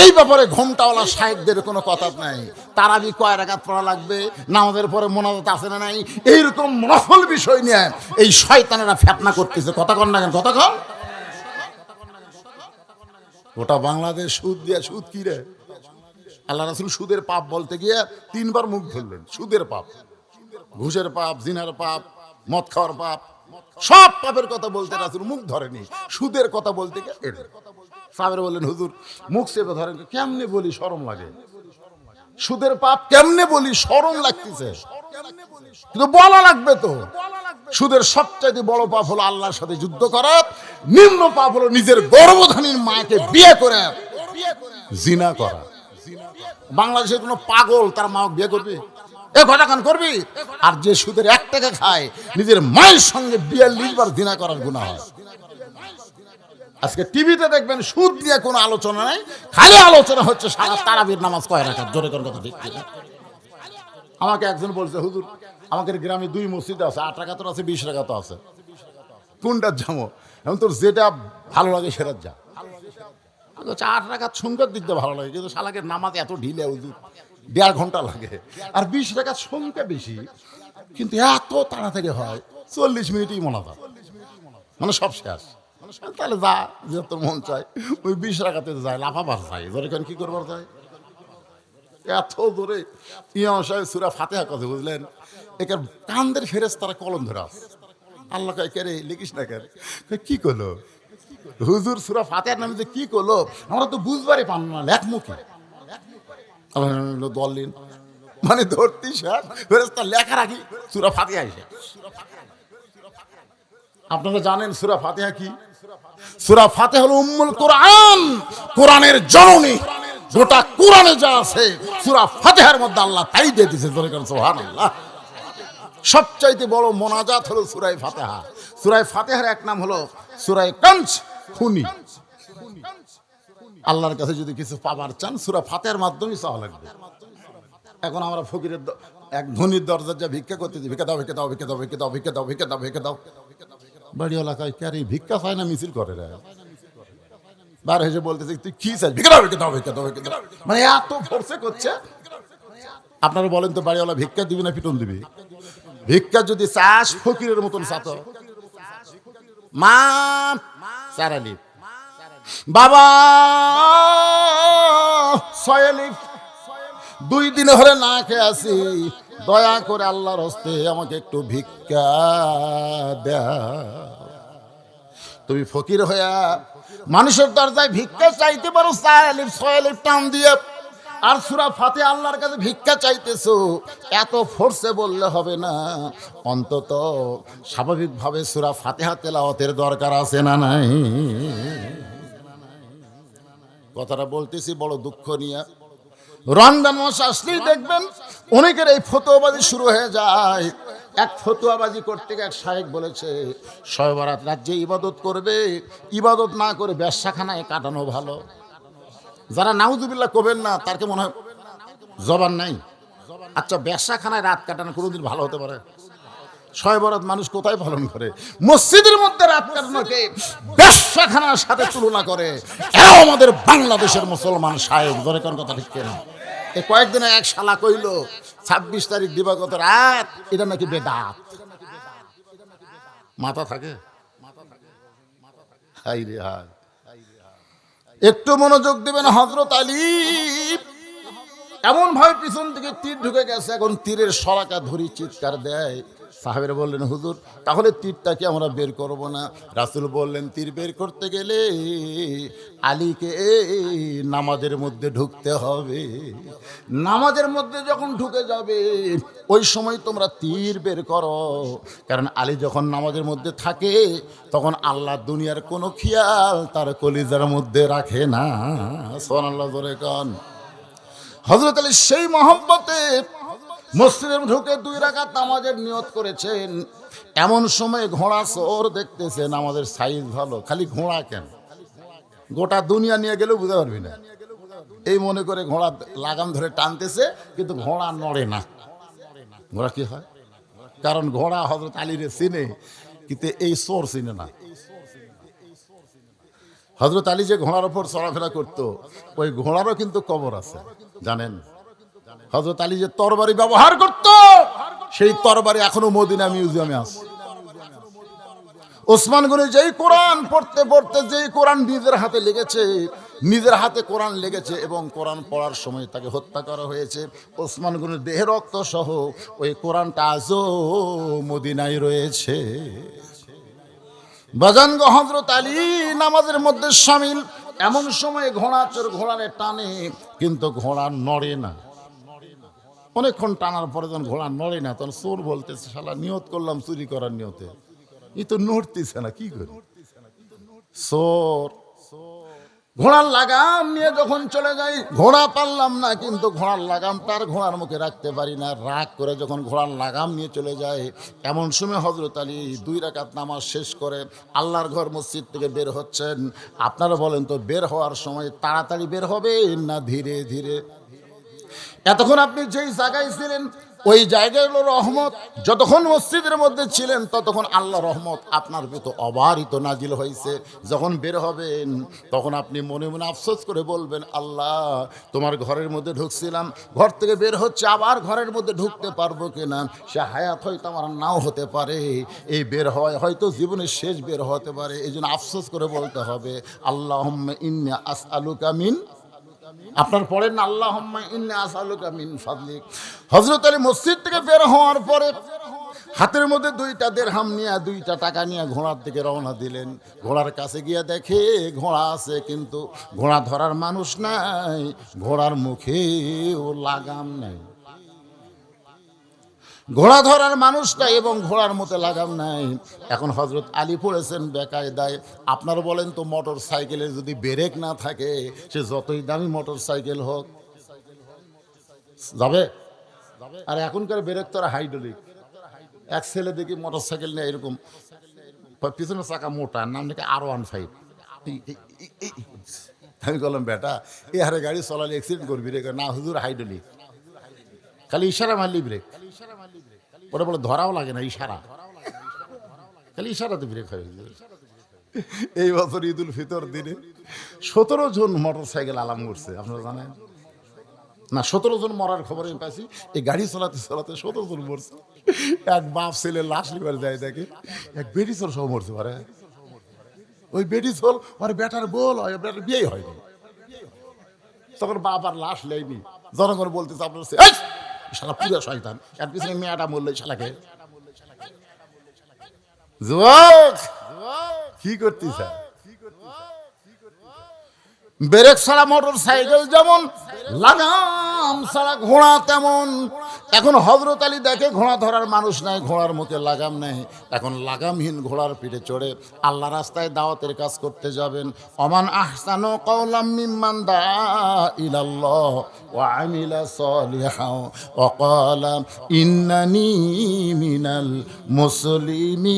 এই ব্যাপারে ঘোমটাওয়ালা শায়েখদের কোনো কথা নাই। তারাবি কয় রাকাত পড়া লাগবে, নামাজের পরে মোনাজাত আছে না নাই, এইরকম নকল বিষয় নিয়ে এই শয়তানেরা ফিতনা করতেছে। কথা কন না কেন? কথা কন। গোটা বাংলাদেশ সুদ দিয়া, সুদ কি রে? আল্লাহ রাসূল সুদের পাপ বলতে গিয়ে 3 বার মুখ ধরলেন। সুদের পাপ, ঘুষের পাপ, জিনার পাপ, মদ খাওয়ার পাপ, সব পাপের কথা বলতে রাসূল মুখ ধরেনি। সুদের কথা বলতে গিয়ে সাহাবারা বললেন, হুজুর মুখ চেপে ধরেন। কেমনে বলি, শরম লাগে। সুদের পাপ কেমনে বলি, শরম লাগতেছে, কিন্তু বলা লাগবে তো। সুদের সবচাইতে বড় পাপ হলো আল্লাহর সাথে যুদ্ধ করা। নিম্ন পাপ হলো নিজের গর্ভধারীর মাকে বিয়ে করে জিনা করা। বাংলাদেশের কোনো পাগল তার মা বিয়ে করবে? এ ঘটাকান করবি? আর যে সুদের 1 টাকা খায়, নিজের মায়ের সঙ্গে 42 বার জিনা করার গুনাহ হয়। আজকে টিভিতে দেখবেন সুদ নিয়ে কোনো আলোচনা নাই, খালি আলোচনা হচ্ছে সারা তারাবির নামাজ কয় রাকাত। জোরে কোন কথা ঠিক কিনা? আমাকে একজন বলছে, হুজুর আমাদের গ্রামে 2 মসজিদ আছে, 8 রাকাতও আছে, 20 রাকাতও আছে, কোনটা যাবো? এখন তোর যেটা ভালো লাগে সেটা যা। 8 রাকাত সুন্দর দিক দিয়ে ভালো লাগে, কিন্তু শালাকে নামাজ এত ঢিলে হুজুর, 1.5 ঘন্টা লাগে। আর 20 রাকাত সংখ্যা বেশি, কিন্তু এত তাড়াতাড়ি হয়, 40 মিনিটেই মোনাজাত, মানে সব শেষ। তাহলে যা, যে তোর মন চায় ওই 20 রাকাতে যায়, লাফাবার যায়। ধরে কেন কি করবার যায়? এত দূরে ইমাম সাহেব সূরা ফাতিহা কথা বুঝলেন, একার কান্দের ফেরেশতারা কলম ধরে আছে। আল্লাহ কয়, কে রে লিখিস না কেন? কি করলো হুজুর? সূরা ফাতিহার নামে যে কি করলো আমরা তো বুঝবারই পান না, লেখমুখী দলিন মানে ধরতি শেষ, ফেরেশতা লেখা রাখি সূরা ফাতিহা এসে। আপনারা জানেন সূরা ফাতিহা কি? সূরা ফাতিহা হলো উম্মুল কোরআন, কোরআনের জননী। গোটা কোরআনে যা আছে সূরা ফাতিহার মধ্যে আল্লাহ তাই দিয়ে দিয়েছে। সুবহানাল্লাহ। সবচাইতে বড় মোনাজাত হলো সূরা ফাতিহা। সূরা ফাতিহার এক নাম হলো সূরা কানজ, খুনি। আল্লাহর কাছে যদি কিছু পাবার চান সূরা ফাতিহার মাধ্যমেই চাওয়া লাগবে। এখন আমরা ফকিরের এক ধনীর দরজা যা ভিক্ষা করতে দিই, ভিক্ষা দাও, ভিক্ষা দাও, ভিক্ষা দাও, ভিক্ষা দাও, ভিক্ষা দাও, ভিক্ষা দাও, ভিক্ষা দাও। বাড়ি এলাকায় কে ভিক্ষা পায় না, মিছিল করে রে। বার হেসে বলতেছে, তুই কি চাই? ভিক্ষা দাও, ভিক্ষা দাও, ভিক্ষা দাও, ভিক্ষা দাও। মানে এত ফোর্সে করছে। আপনারা বলেন তো, বাড়িওয়ালা ভিক্ষা দিবি না পিটন দিবি? ভিক্ষা যদি চাস ফকিরের মতন চাত, মা চারালি, বাবা 6 আলিফ, 2 দিন হলে না খেয়ে আসি, দয়া করে আল্লাহর হস্তে আমাকে একটু ভিক্ষা দাও। তুমি ফকির হইয়া মানুষের দরজায় ভিক্ষা চাইতে পারো 4 আলিফ 6 আলিফ টান দিয়ে, আর সূরা ফাতিহা আল্লাহর কাছে ভিক্ষা চাইতেছো, এত ফোর্সে বললে হবে না। অন্তত স্বাভাবিকভাবে সূরা ফাতিহা তেলাওয়াতের দরকার আছে না নাই? কথাটা বলতেছি বড় দুঃখ নিয়ে। রমজান মাস আসলেই দেখবেন অনেকের এই ফতোয়াবাজি শুরু হয়ে যায়। এক ফতোয়াবাজি করতে গিয়ে এক শায়েখ বলেছে, শবে বরাত রাজ্যে ইবাদত করবে, ইবাদত না করে ব্যবসাখানায় কাটানো ভালো। যারা নাউজুবিল্লাহ করবেন না, তার কি মনে হয় জবান নাই? আচ্ছা, ব্যবসাখানায় রাত কাটানো কোনোদিন ভালো হতে পারে? শবে বরাত মানুষ কোথায় পালন করে? মসজিদের মধ্যে রাত কাটানোকে ব্যবসাখানার সাথে তুলনা করে। এরাও আমাদের বাংলাদেশের মুসলমান শায়েখ। ধরে কোন কথা ঠিক কেনা? এই কয়েকদিনে এক শালা কইল 26 তারিখ দিবাগত রাত, এটা নাকি বেদাত। মাথা থাকে? হাই রে হাই। একটু মনোযোগ দিবেন। হযরত আলী এমন ভাবে পিছন থেকে তীর ঢুকে গেছে, এখন তীরের সরাকা ধরি চিৎকার দেয়। সাহাবেরা বললেন, হুজুর তাহলে তীরটাকে আমরা বের করব না? রাসূল বললেন, তীর বের করতে গেলে আলীকে নামাজের মধ্যে ঢুকতে হবে। নামাজের মধ্যে যখন ঢুকে যাবে ওই সময় তোমরা তীর বের করো, কারণ আলী যখন নামাজের মধ্যে থাকে তখন আল্লাহ দুনিয়ার কোনো খেয়াল তার কলিজার মধ্যে রাখে না। সুবহানাল্লাহ, জোরে কান। হযরত আলী সেই মহব্বতে মসজিদে ঢুকে 2 রাকাত নামাজের নিয়ত করেছেন। এমন সময় ঘোড়া চোর দেখতেছেন আমাদের সাইজ ভালো, খালি ঘোড়া কেন, গোটা দুনিয়া নিয়ে গেলেও বুঝতে পারবি না, এই মনে করে ঘোড়া লাগাম ধরে টানতেছে, কিন্তু ঘোড়া নড়ে না। ঘোড়া কি হয়? কারণ ঘোড়া হযরত আলীরে চিনে, কিন্তু এই চোর চিনে না। হযরত আলী যে ঘোড়ার উপর চলাফেরা করত, ওই ঘোড়ারও কিন্তু কবর আছে জানেন। হযরত আলী যে তরবারি ব্যবহার করত, সেই তরবারি এখনো মদিনা মিউজিয়ামে আছে। ওসমান গনি যেই কোরআন পড়তে পড়তে, যেই কোরআন নিজের হাতে লেগেছে, নিজের হাতে কোরআন লেগেছে এবং কোরআন পড়ার সময় তাকে হত্যা করা হয়েছে, ওসমান গনির দেহে রক্ত সহ ওই কোরআনটা আজও মদিনায় রয়েছে। বাজানগ হযরত আলী নামাজের মধ্যে শামিল। এমন সময় ঘোড়া চোর ঘোড়ারে টানে, কিন্তু ঘোড়া নড়ে না। অনেকক্ষণ টানার পরে যখন ঘোড়া নড়ে না, তখন চোর বলতেছে, শালা নিয়ত করলাম চুরি করার নিয়তে, ই তো নড়তেছে না, কি করি? চোর ঘোড়ার লাগাম নিয়ে যখন চলে যাই, ঘোড়া পারলাম না, কিন্তু ঘোড়ার লাগাম তার ঘোড়ার মুখে রাখতে পারি না। রাগ করে যখন ঘোড়ার লাগাম নিয়ে চলে যায়, এমন সময় হযরত আলী 2 রাকাত নামাজ শেষ করে আল্লাহর ঘর মসজিদ থেকে বের হচ্ছেন। আপনারা বলেন তো, বের হওয়ার সময় তাড়াতাড়ি বের হবে না ধীরে ধীরে? এতক্ষণ আপনি যেই জায়গায় ছিলেন, ওই জায়গায় হলো রহমত। যতক্ষণ মসজিদের মধ্যে ছিলেন, ততক্ষণ আল্লাহ রহমত আপনার ভিতর অবারিত নাজিল হয়েছে। যখন বের হবেন, তখন আপনি মনে মনে আফসোস করে বলবেন, আল্লাহ, তোমার ঘরের মধ্যে ঢুকছিলাম, ঘর থেকে বের হচ্ছে, আবার ঘরের মধ্যে ঢুকতে পারবো কিনা, সে হায়াত হয়তো আমার নাও হতে পারে, এই বের হয় হয়তো জীবনের শেষ বের হতে পারে। এই জন্য আফসোস করে বলতে হবে, আল্লাহুম্মা ইন্নী আসআলুকা মিন, আপনার পড়েন না, আল্লাহুম্মা ইন্নী আসআলুকা মিন ফাদলিক। হযরত আলী মসজিদ থেকে বের হওয়ার পরে হাতের মধ্যে 2টা দিরহাম নিয়ে, 2টা টাকা নিয়ে ঘোড়ার দিকে রওনা দিলেন। ঘোড়ার কাছে গিয়ে দেখে ঘোড়া আছে, কিন্তু ঘোড়া ধরার মানুষ নাই, ঘোড়ার মুখেও লাগাম নাই। ঘোড়া ধরার মানুষ নাই এবং ঘোড়ার মধ্যে লাগাম নাই। এখন হযরত আলী পড়েছেন বেকায়দায়। আপনারা বলেন তো, মোটর সাইকেলের যদি ব্রেক না থাকে, সে যতই দামি মোটর সাইকেল হোক যাবে? আর এখনকার ব্রেক তো হাইড্রোলিক। এক ছেলে দেখি মোটর সাইকেল নিয়ে এরকম, পিছনের চাকা মোটা, নাম নাকি R15। আমি বললাম, বেটা, এ হারে গাড়ি চলালে অ্যাক্সিডেন্ট করবি রে। না হুজুর, হাইড্রোলিক, খালি ইশারা মারলি ব্রেক। ওটা বলে ধরাও লাগে না, ইশারা, খালি ইশারাতে ব্রেক হয়। এই বছর ঈদুল ফিতর দিনে 17 জন মোটর সাইকেল আলাম করছে, আপনারা জানেন না? 17 জন মরার খবর আমি পাইছি। এই গাড়ি চালাতে চালাতে 17 জন মরছে। এক বাপ ছেলে লাশ লিবার যায়, দেখে এক বেটি চোর সব মরছে পারে। ওই বেটি চোর ওর বেটার বল হয়, বেটার বিয়ে হয়নি, তখন বাপ আর লাশ লেয়নি। জনগণ বলতেছে, আপনার শালা পুরা শয়তান, এর পিছনে মেয়েটা মরল, শালাকে যুবক কি করতেছে? ব্রেক ছাড়া মোটর সাইকেল যেমন, লাগাম ছাড়া ঘোড়া তেমন। এখন হযরত আলী দেখে ঘোড়া ধরার মানুষ নাই, ঘোড়ার মুখে লাগাম নেই। এখন লাগামহীন ঘোড়ার পিঠে চড়ে আল্লাহ রাস্তায় দাওয়াতের কাজ করতে যাবেন। ওমান আহসানু কাওলাম মিম্মান দাআ ইলাল্লাহ ওয়া আমিলা সালিহান ওয়া ক্বালা ইন্নানি মিনাল মুসলিমিন।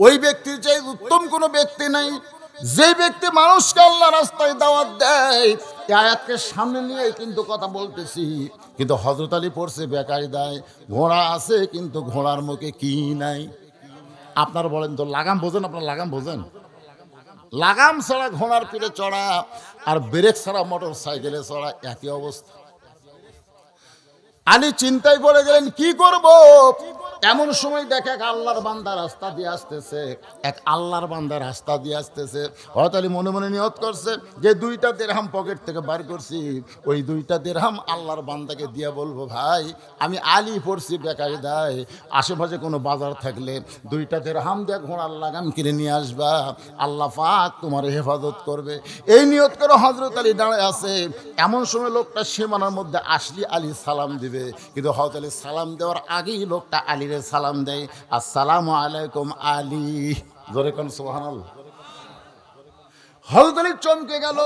ওই ব্যক্তির চাই উত্তম কোনো ব্যক্তি নাই, যে ব্যক্তি মানুষকে আল্লাহ রাস্তায় দাওয়াত দেয়। এই আয়াতকে সামনে নিয়ে কিন্তু কথা বলতেছি, কিন্তু হযরত আলী পড়ছে বেকায়দায়। ঘোড়া আছে, কিন্তু ঘোড়ার মুখে কি নাই? আপনারা বলেন তো, লাগাম বোঝেন? আপনারা লাগাম বোঝেন? লাগাম ছাড়া ঘোড়ার পিঠে চড়া আর ব্রেক ছাড়া মোটর সাইকেলে চড়া একই অবস্থা। আলী চিন্তায় পড়ে গেলেন, কি করব? এমন সময় দেখে এক আল্লাহর বান্দা রাস্তা দিয়ে আসতেছে, এক আল্লাহর বান্দা রাস্তা দিয়ে আসতেছে। হযরত আলী মনে মনে নিয়ত করছে যে 2টা দিরহাম পকেট থেকে বার করছি, ওই 2টা দিরহাম আল্লাহর বান্দাকে দিয়ে বলবো, ভাই আমি আলী পড়ছি বেকায়দায়, আশেপাশে কোনো বাজার থাকলে 2টা দিরহাম দিয়ে ঘোড়ার লাগাম কিনে নিয়ে আসবা, আল্লাহ পাক তোমার হেফাজত করবে। এই নিয়ত করে হযরত আলী দাঁড়ায় আছে। এমন সময় লোকটা সীমানার মধ্যে আসলি আলী সালাম দিবে, কিন্তু হযরত আলী সালাম দেওয়ার আগেই লোকটা আলীরে সালাম দেয়, আসসালামু আলাইকুম আলী। জোরে কোন সুবহানাল্লাহ। হযরত আলী চমকে গেল।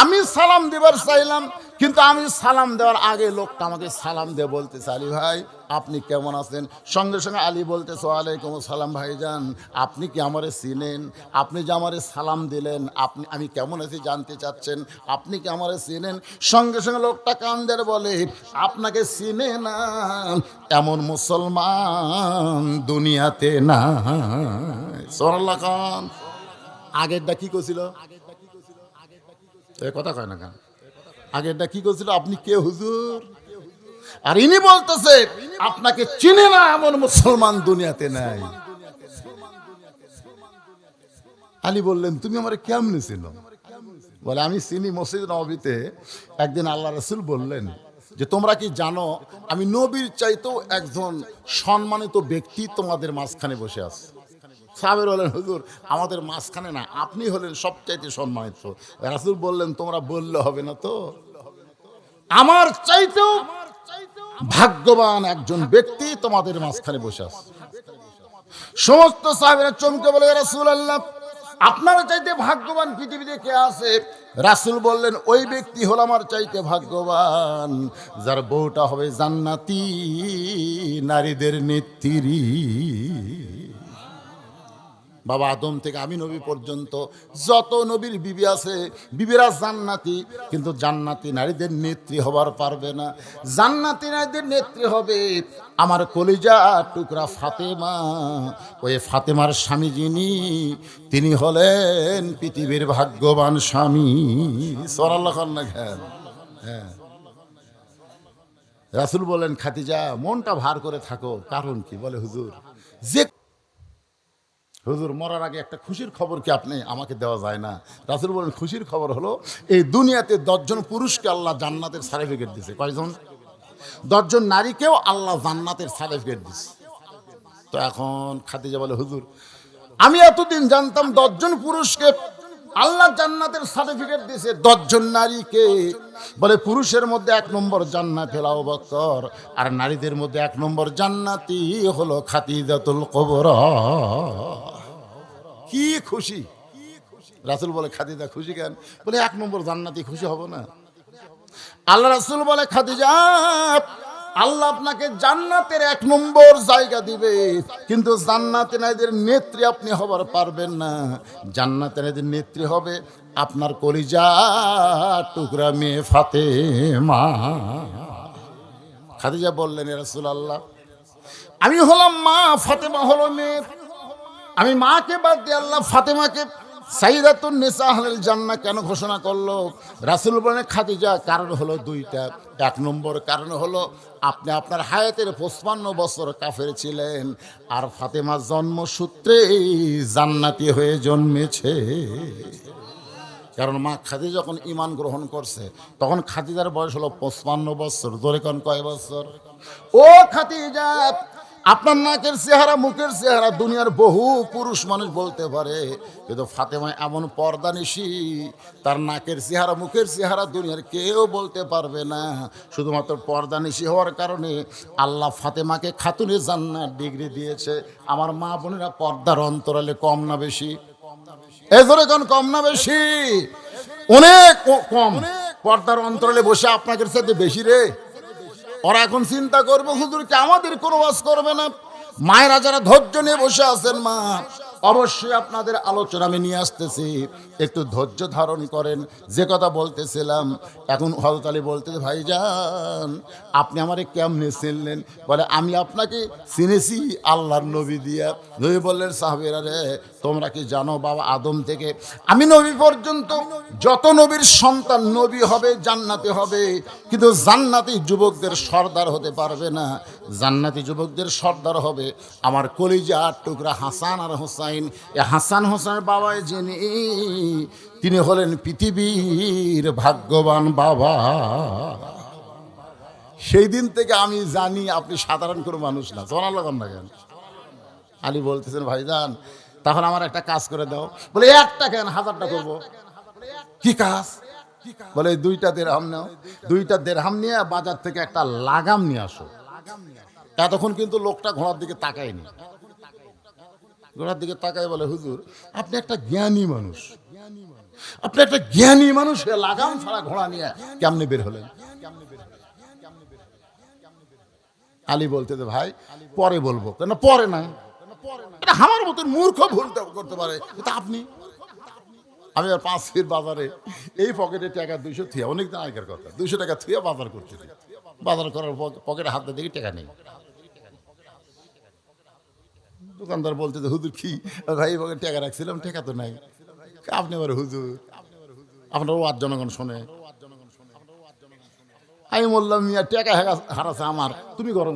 আমি সালাম দেবার চাইলাম, কিন্তু আমি সালাম দেওয়ার আগে লোকটা আমাকে সালাম দিয়ে বলতেছে, আলী ভাই আপনি কেমন আছেন? সঙ্গে সঙ্গে আলী বলতেছে, ওয়ালাইকুম আসসালাম ভাইজান, আপনি কি আমারে চিনেন? আপনি যে আমারে সালাম দিলেন, আমি কেমন আছি জানতে চাচ্ছেন, আপনি কি আমারে চিনেন? সঙ্গে সঙ্গে লোকটা কান্দের বলে, আপনাকে চিনে না এমন মুসলমান দুনিয়াতে না। সুবহানাল্লাহ খান। আগেরটা কি করছিল? এ কথা কয় না কেন? আগেরটা কি করছিল? আপনি কে হুজুর? আর ইনি বলতেছে আপনাকে চিনে না এমন মুসলমান দুনিয়াতে নাই। আলী বললেন, তুমি আমারে কেমনে চিনো? বলে, আমি চিনি মসজিদ নববীতে একদিন আল্লাহ রাসূল বললেন যে তোমরা কি জানো আমি নবীর চাইতেও একজন সম্মানিত ব্যক্তি তোমাদের মাঝখানে বসে আছে। সাহাবেরা বলেন, হুজুর আমাদের মাঝখানে না, আপনি হলেন সবচাইতে সম্মানিত। রাসূল বললেন, তোমরা বললে হবে না তো, আমার চাইতেও ভাগ্যবান একজন ব্যক্তি তোমাদের মাঝখানে বসে আছে। সমস্ত সাহাবীরা চমকে বলে, ইয়া রাসূলুল্লাহ আপনার চাইতে ভাগ্যবান পৃথিবীতে কে আছে? রাসূল বললেন, ওই ব্যক্তি হলো আমার চাইতে ভাগ্যবান যার বউটা হবে জান্নাতি নারীদের নেত্রী। বাবা আদম থেকে আমি নবী পর্যন্ত যত নবীর বিবি আছে, বিবিরা জান্নাতি, কিন্তু জান্নাতি নারীদের নেত্রী হবার পারবে না। জান্নাতি নারীদের নেত্রী হবে আমার কলিজা টুকরা ফাতেমা। ওই ফাতেমার স্বামী যিনি, তিনি হলেন পৃথিবীর ভাগ্যবান স্বামী। সুবহানাল্লাহ। হ্যাঁ, রাসূল বলেন, খাদিজা মনটা ভার করে থাকো, কারণ কি? বলে, হুজুর মরার আগে একটা খুশির খবর কি আপনি আমাকে দেওয়া যায় না? রাসূল বলেন, খুশির খবর হলো এই দুনিয়াতে 10 জন পুরুষকে আল্লাহ জান্নাতের সার্টিফিকেট দিয়েছে। কয়জন? 10 জন নারীকেও আল্লাহ জান্নাতের সার্টিফিকেট দিয়েছে। তো এখন খাদিজা বলে, হুজুর আমি এতদিন জানতাম 10 জন পুরুষকে আল্লাহ জান্নাতের সার্টিফিকেট দিয়েছে, 10 জন নারীকে। বলে, পুরুষের মধ্যে 1 নম্বর জান্নাতি হলো আবু বকর, আর নারীদের মধ্যে 1 নম্বর জান্নাতি হলো খাদিজাতুল কুবরা। কি খুশি! রাসূল বলে, খাদিজা খুশি কেন? বলে, 1 নম্বর জান্নাতি খুশি হব না? আল্লাহ রাসূল বলে, খাদিজা আল্লাহ আপনাকে জান্নাতের 1 নম্বর জায়গা দিবে, কিন্তু জান্নাতে নারীদের নেত্রী আপনি হবার পারবেন না। জান্নাতে নারীদের নেত্রী হবে আপনার কলিজা টুকরা মেয়ে ফাতেমা। খাদিজা বললেন, ইয়া রাসূলুল্লাহ আমি হলাম মা, ফাতেমা হলো মেয়ে, আমি মাকে বাদ দিয়ে আল্লাহ ফাতেমাকে সাইয়্যিদাতুন নিসা আহলিল জান্নাহ কেন ঘোষণা করলো? রাসূল বলেন, খাদিজা কারণ হলো 2টা। 1 নম্বর কারণ হলো আপনি আপনার হায়াতের 55 বছর কাফের ছিলেন, আর ফাতেমা জন্মসূত্রে জান্নাতি হয়ে জন্মেছে। কারণ মা খাদিজা যখন ঈমান গ্রহণ করছে তখন খাদিজার বয়স হলো 55 বছর। জোরে কোন কয় বছর? ও খাদিজা, আপনার নাকের চেহারা, মুখের চেহারা দুনিয়ার বহু পুরুষ মানুষ বলতে পারে, কিন্তু ফাতেমা এমন পর্দানিশী, তার নাকের চেহারা, মুখের চেহারা দুনিয়ার কেউ বলতে পারবে না। শুধুমাত্র পর্দানিশী হওয়ার কারণে আল্লাহ ফাতেমাকে খাতুনে জান্নাত ডিগ্রি দিয়েছে। আমার মা বোনেরা, পর্দার অন্তরালে কম না বেশি? এজরে কোন কম না বেশি? অনেক কম। পর্দার অন্তরালে বসে আপনাকে সাথে বেশি রে। ওরা এখন চিন্তা করবো, হুজুর কি আমাদের কোনো ওয়াজ করবে না? মায়েরা যারা ধৈর্য নিয়ে বসে আছেন, মা অবশ্যই আপনাদের আলোচনা আমি নিয়ে আসতেছি, একটু ধৈর্য ধারণ করেন। যে কথা বলতেছিলাম, এখন হযরত আলী বলতেছে, ভাইজান আপনি আমারে কেমনে চিনলেন? বলে, আমি আপনাকে চিনেছি আল্লাহর নবী দিয়া। নবী বললেন, সাহাবীরা রে তোমরা কি জানো বাবা আদম থেকে আমি নবী পর্যন্ত যত নবীর সন্তান নবী হবে, জান্নাতি হবে, কিন্তু জান্নাতি যুবকদের সর্দার হতে পারবে না। জান্নাতি যুবকদের সর্দার হবে আমার কলিজা টুকরা হাসান আর হোসাইন। এ হাসান হোসেনের বাবা যিনি, তিনি হলেন পৃথিবীর ভাগ্যবান বাবা। সেই দিন থেকে আমি জানি আপনি সাধারণ কোনো মানুষ না। সোনার লগন না কেন? আলী বলতেছেন, ভাইজান তখন আমার একটা কাজ করে দাও। বলে, একটা কেন, 1000টা করবো। কি কাজ? বলে, 2টা দিরহাম নাও, 2টা দিরহাম নিয়ে বাজার থেকে একটা লাগাম নিয়ে আসো। এতক্ষণ কিন্তু লোকটা ঘোড়ার দিকে তাকায়নি। ঘোড়ার দিকে তাকায় বলে, হুজুর আপনি একটা জ্ঞানী মানুষ, আপনি একটা জ্ঞানী মানুষ লাগাম ছাড়া ঘোড়া নিয়ে কেমনে বের হলেন? আলী বলতে যে ভাই পরে বলবো। কেন পরে না? এটা আমার মতন মূর্খ ভুল করতে পারে, এটা আপনি। আমি আর 5 ফিট বাজারে এই পকেটে টাকা 200 থুয়া, অনেকদিন আগের কথা, 200 টাকা থুয়া বাজার করতেছি। বাজার করার পকেটে হাতে দেখি টাকা নেই। দোকানদার বলতে যে হুজুর কি ভাই, এই পকেটে টাকা রাখছিলাম, টাকা তো নাই। আপনি আবার হুজুর, আপনার ওয়াজ জনগণ শোনে। আমি বললাম মিয়া টাকা হারাছে আমার, তুমি গরম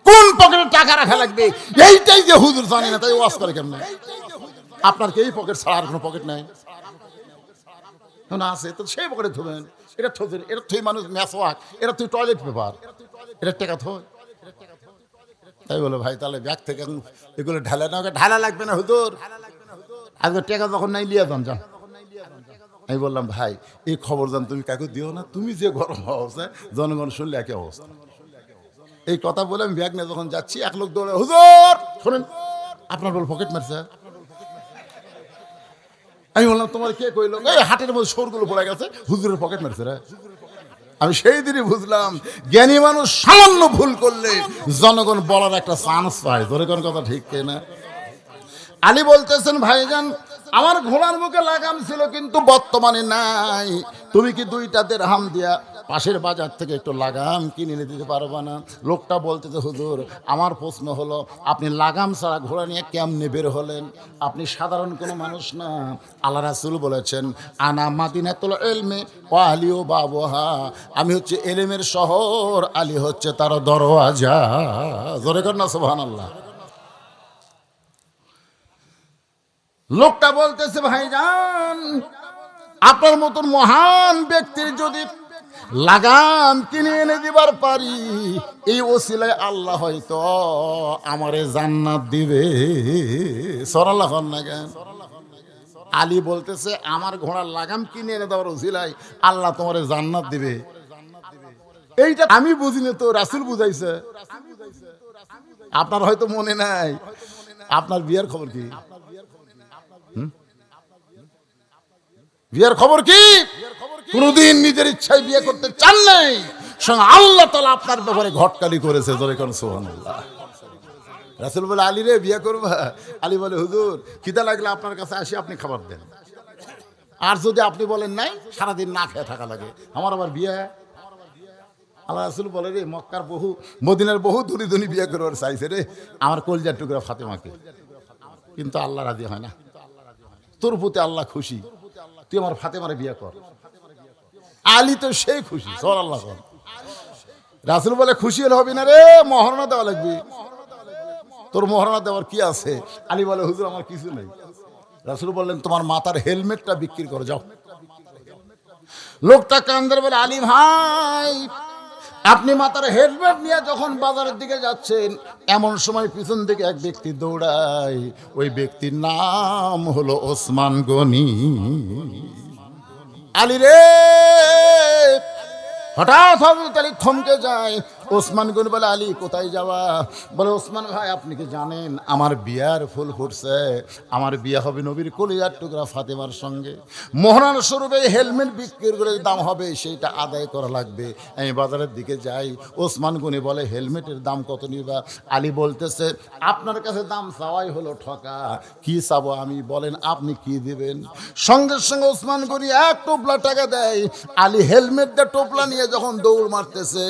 কোন পকেটে টাকা রাখা লাগবে এইটাই যে হুজুর জানি না, তাই ওয়াজ করে কেমন? আপনার কি এই পকেট ছাড়া আর কোনো পকেট নাই? না আছে তো সেই পকেটে ধোবেন। এটা থোবেন, এটা থুই মানুষ মেসওয়াক, এটা তুই টয়লেট পেপার, এটা টাকা থই। তাই বলে ভাই তাহলে ব্যাগ থেকে এগুলো ঢালা না, ঢালা লাগবে না হুজুর, আজকে টাকা যখন নাই লিয়া যান যান। আমি বললাম ভাই এই খবর জান তুমি কাকে দিও না, তুমি যে গরম অবস্থা জনগণ শুনলে একই অবস্থা। এই কথা বলে আমি ব্যাগ নিয়ে যখন যাচ্ছি, এক লোক দৌড়ে হুজুর শোনেন আপনার বল পকেট মারছে। আমি বললাম তোমার কে কইলো? এই হাটের মধ্যে সরগুলো পড়ে গেছে, হুজুরের পকেট মারছে রে। আমি সেই দিনই বুঝলাম জ্ঞানী মানুষ সামান্য ভুল করলে জনগণ বলার একটা চান্স পায়। ধরে কোন কথা ঠিক না? আলী বলতেছেন ভাইজান আমার ঘোড়ার মুখে লাগাম ছিল কিন্তু বর্তমানে নাই, তুমি কি 2টা দিরহাম দিয়া পাশের বাজার থেকে একটু লাগাম কিনে এনে দিতে পারবা না? লোকটা বলতেছে হুজুর আমার প্রশ্ন হলো আপনি লাগাম ছাড়া ঘোড়া নিয়ে কেমনে বের হলেন? আপনি সাধারণ কোনো মানুষ না। আল্লাহ রাসূল বলেছেন আনা মাদিনাতুল ইলমি ওয়া আলিউ বাবুহা, আমি হচ্ছে এলেমের শহর, আলী হচ্ছে তার দরওয়াজা। জোরে কর না সুবহানাল্লাহ। লোকটা বলতেছে ভাইজান আপনার মতন মহান ব্যক্তির যদি লাগাম কিনে এনে দিবার পারি, এই ওসিলায় আল্লাহ হয়তো আমারে জান্নাত দিবে। সরাল্লাহ না কেন? আলী বলতেছে আমার ঘোড়ার লাগাম কিনে এনে দেওয়ার ওসিলায় আল্লাহ তোমারে জান্নাত দিবে। এইটা আমি বুঝিনি তো, রাসূল বুঝাইছে। আপনার হয়তো মনে নাই। আপনার বিয়ের খবর কি? বিয়ের খবর কি? কোনদিন নিজের ইচ্ছায় বিয়ে করতে চান নাই, সঙ্গে আল্লাহ তাআলা আপনার ব্যাপারে ঘটকালি করেছে। জোরে কোন সুবহানাল্লাহ। রাসূল বলে আলী রে বিয়ে করবা? আলী বলে হুজুর খিদা লাগলে আপনার কাছে আসি, আপনি খাবার দেন, আর যদি আপনি বলেন নাই সারাদিন না খেয়ে থাকা লাগে, আমার আবার বিয়ে। আল্লাহ রাসূল বলে রে মক্কার বহু মদিনার বহু ধনী ধনী বিয়ে করবার চাইছে রে আমার কলজার টুকরা ফাতেমাকে, কিন্তু আল্লাহ রাজি হয় না। তোর প্রতি আল্লাহ খুশি, তুই আমার ফাতেমারে বিয়ে কর। আলী তো সেই খুশি। সুবহানাল্লাহ। রাসূল বলে খুশি হলে হবে না রে, মহারণা দেওয়া লাগবে। তোর মহারণা দেওয়ার কি আছে? আলী বলে হুজুর আমার কিছু নেই। রাসূল বললেন তোমার মাথার হেলমেটটা বিক্রি করে যাও। লোকটা কান্দার বলে আলী ভাই আপনি মাথার হেলমেট নিয়ে যখন বাজারের দিকে যাচ্ছেন, এমন সময় পিছন থেকে এক ব্যক্তি দৌড়ায়, ওই ব্যক্তির নাম হলো ওসমান গনি। আলী রে হঠাৎ হযরত আলী থমকে যায়। ওসমান গনি বলে আলী কোথায় যাওয়া? বলে ওসমান ভাই আপনি কি জানেন আমার বিয়ার ফুল ফুটছে, আমার বিয়ে হবে নবীর কলিজার টুকরা ফাতেমার সঙ্গে। মোহরান স্বরূপে হেলমেট বিক্রি করে দাম হবে সেইটা আদায় করা লাগবে, আমি বাজারের দিকে যাই। ওসমান গনি বলে হেলমেটের দাম কত নিবা? আলী বলতেছে আপনার কাছে দাম চাওয়াই হলো ঠকা, কি চাবো আমি বলেন, আপনি কি দিবেন? সঙ্গে সঙ্গে ওসমান গনি 1 টোপলা টাকা দেয়। আলী হেলমেট দিয়ে টোপলা নিয়ে যখন দৌড় মারতেছে,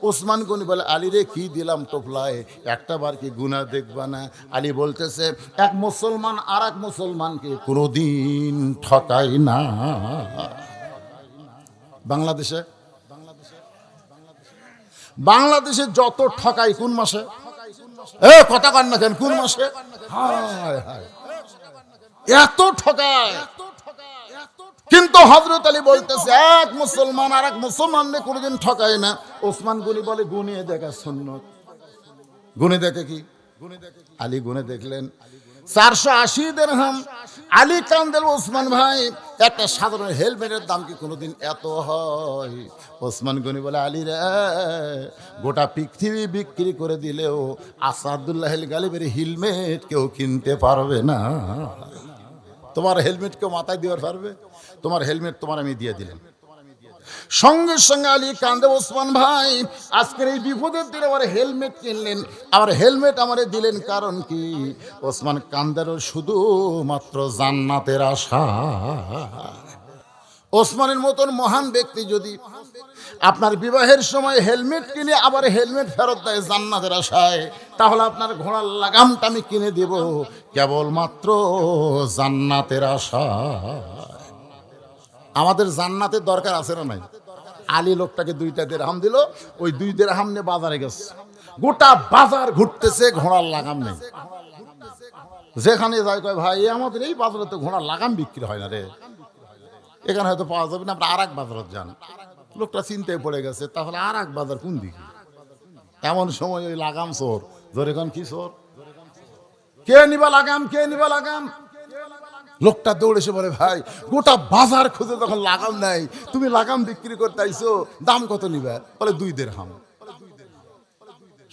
ওসমান গনি বলে আলী রে কি দিলাম টোপলায়, একটা বার কি গুনাহ দেখবা না? আলী বলতেছে এক মুসলমান আর এক মুসলমানকে কোনোদিন ঠকায় না। বাংলাদেশে যত ঠকাই কোন মাসে? কথা কন না কেন? কোন মাসে? হায় হায় এত ঠকায়। কিন্তু হযরত আলী বলতেছে এক মুসলমান আর এক মুসলমানকে কোনোদিন ঠকায় না। ওসমান গনি বলে গুনিয়ে দেখা সুন্নত। গুনে দেখে কি? আলী গুনে দেখলেন 480 দিরহাম। আলী কান্দেল ওসমান ভাই একটা সাধারণ হেলমেটের দাম কি কোনোদিন এত হয়? ওসমান গনি বলে আলী রে গোটা পৃথিবী বিক্রি করে দিলেও আসাদুল্লাহ গালিবের হেলমেট কেউ কিনতে পারবে না। তোমার হেলমেট কেউ মাথায় দেওয়ার পারবে? তোমার হেলমেট তোমার আমি দিয়ে দিলাম। সঙ্গে সঙ্গে আলী কান্দে, ওসমান ভাই আজকের এই বিপদের দিনে আমার হেলমেট কিনলেন, আমার হেলমেট আমারে দিলেন কারণ কি? ওসমান কান্দেরও শুধুমাত্র জান্নাতের আশা। ওসমানের মতন মহান ব্যক্তি যদি আপনার বিবাহের সময় হেলমেট কিনে আবার হেলমেট ফেরত দেয় জান্নাতের আশায়, তাহলে আপনার ঘোড়ার লাগামটা আমি কিনে দেব কেবলমাত্র জান্নাতের আশা। আমাদের জান্নাতের দরকার আছে না নাই? আলী লোকটাকে 2টা দিরহাম দিল, ওই 2 দিরহাম নিয়ে বাজারে গেছে, গোটা বাজার ঘুরতেছে, ঘোড়ার লাগাম নেই। যেখানে যায় কয় ভাই আমাদের এই বাজারে তো ঘোড়ার লাগাম বিক্রি হয় না রে, এখানে হয়তো পাওয়া যাবে না, আপনার আর এক বাজারে যান। লোকটা চিন্তায় পড়ে গেছে, তাহলে আর এক বাজার কোন দিকে? এমন সময় ওই লাগাম চোর, ধরে কোন কি চোর, কে নিবা লাগাম, কে নিবা লাগাম? লোকটা দৌড়েছে বলে ভাই গোটা বাজার খুঁজে তখন লাগাম নাই, তুমি লাগাম বিক্রি করতে আইছো, দাম কত নিবে? বলে 2 দিরহাম।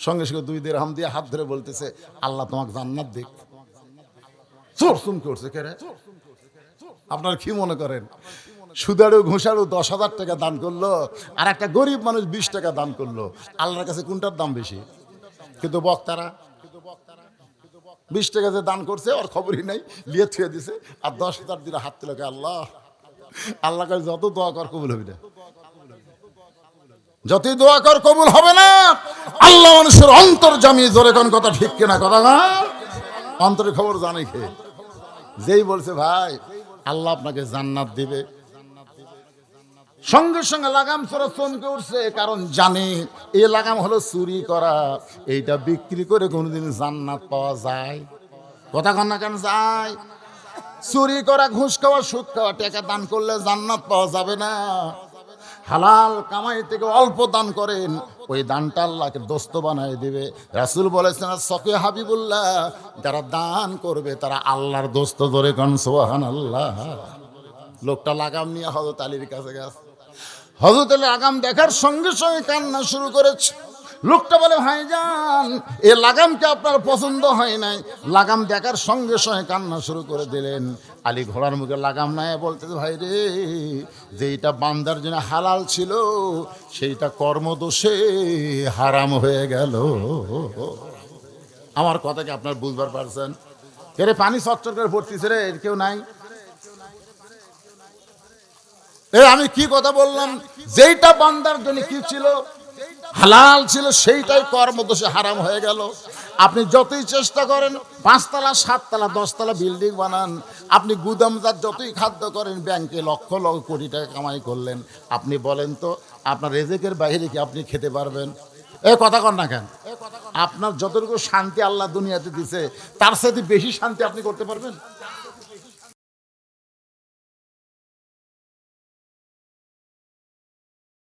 সঙ্গে সঙ্গে 2 দিরহাম দিয়ে হাত ধরে বলতেছে আল্লাহ তোমাকে জান্নাত দিক। চোর চুমকে উঠছে, কে রে? আপনার কি মনে করেন সুদারু ঘুষারু 10,000 টাকা দান করলো, আর একটা গরিব মানুষ 20 টাকা দান করলো, আল্লাহর কাছে কোনটার দাম বেশি? কিন্তু বক্তারা 20 টাকা যে দান করছে ওর খবরই নাই, লিয়ে থুয়ে দিছে, আর 10,000 দিলে হাত তুলে আল্লাহ আল্লাহ কাছে যত দোয়া কর কবুল হবে না, যতই দোয়া কর কবুল হবে না। আল্লাহ মানুষের অন্তর জামিয়ে, জোরে কোন কথা ঠিক কিনা কথা না? অন্তরের খবর জানে কে? যেই বলছে ভাই আল্লাহ আপনাকে জান্নাত দিবে, সঙ্গে সঙ্গে লাগাম চোরা চমকে উঠছে, কারণ জানে এই লাগাম হলো চুরি করা, এইটা বিক্রি করে কোনোদিন জান্নাত পাওয়া যায়? কথা কন না কেন? যায়। চুরি করা, ঘুষ খাওয়া, সুদ খাওয়া, টাকা দান করলে জান্নাত পাওয়া যাবে না। হালাল কামাই থেকে অল্প দান করেন, ওই দানটা আল্লাহকে দোস্ত বানায় দিবে। রাসূল বলেছেন সকে হাবিবুল্লাহ, যারা দান করবে তারা আল্লাহর দোস্ত। ধরে কোন সুবহানাল্লাহ। লোকটা লাগাম নিয়ে হযরত আলীর কাছে গেছে, হযরত আলী লাগাম দেখার সঙ্গে সঙ্গে কান্না শুরু করেছে। লোকটা বলে ভাইজান এ লাগামকে আপনার পছন্দ হয় নাই? লাগাম দেখার সঙ্গে সঙ্গে কান্না শুরু করে দিলেন। আলী ঘোড়ার মুখে লাগাম নাই বলতেছে ভাই রে, যেইটা বান্দার জন্য হালাল ছিল সেইটা কর্মদোষে হারাম হয়ে গেল। আমার কথা কি আপনার বুঝবার পারছেন? এরে পানি চচ্চর করে পড়তেছে রে, কেউ নাই? আমি কি কথা বললাম? যেইটা বান্দার জন্য কি ছিল, হালাল ছিল, সেইটাই কর্মদোষে হারাম হয়ে গেল। আপনি যতই চেষ্টা করেন 5 তলা 7 তলা 10 তলা বিল্ডিং বানান, আপনি গুদামজাত যতই খাদ্য করেন, ব্যাংকে লক্ষ লক্ষ কোটি টাকা কামাই করলেন, আপনি বলেন তো আপনার রেজেকের বাইরে কি আপনি খেতে পারবেন? এ কথা কর না কেন? আপনার যতটুকু শান্তি আল্লাহ দুনিয়াতে দিছে তার সাথে বেশি শান্তি আপনি করতে পারবেন?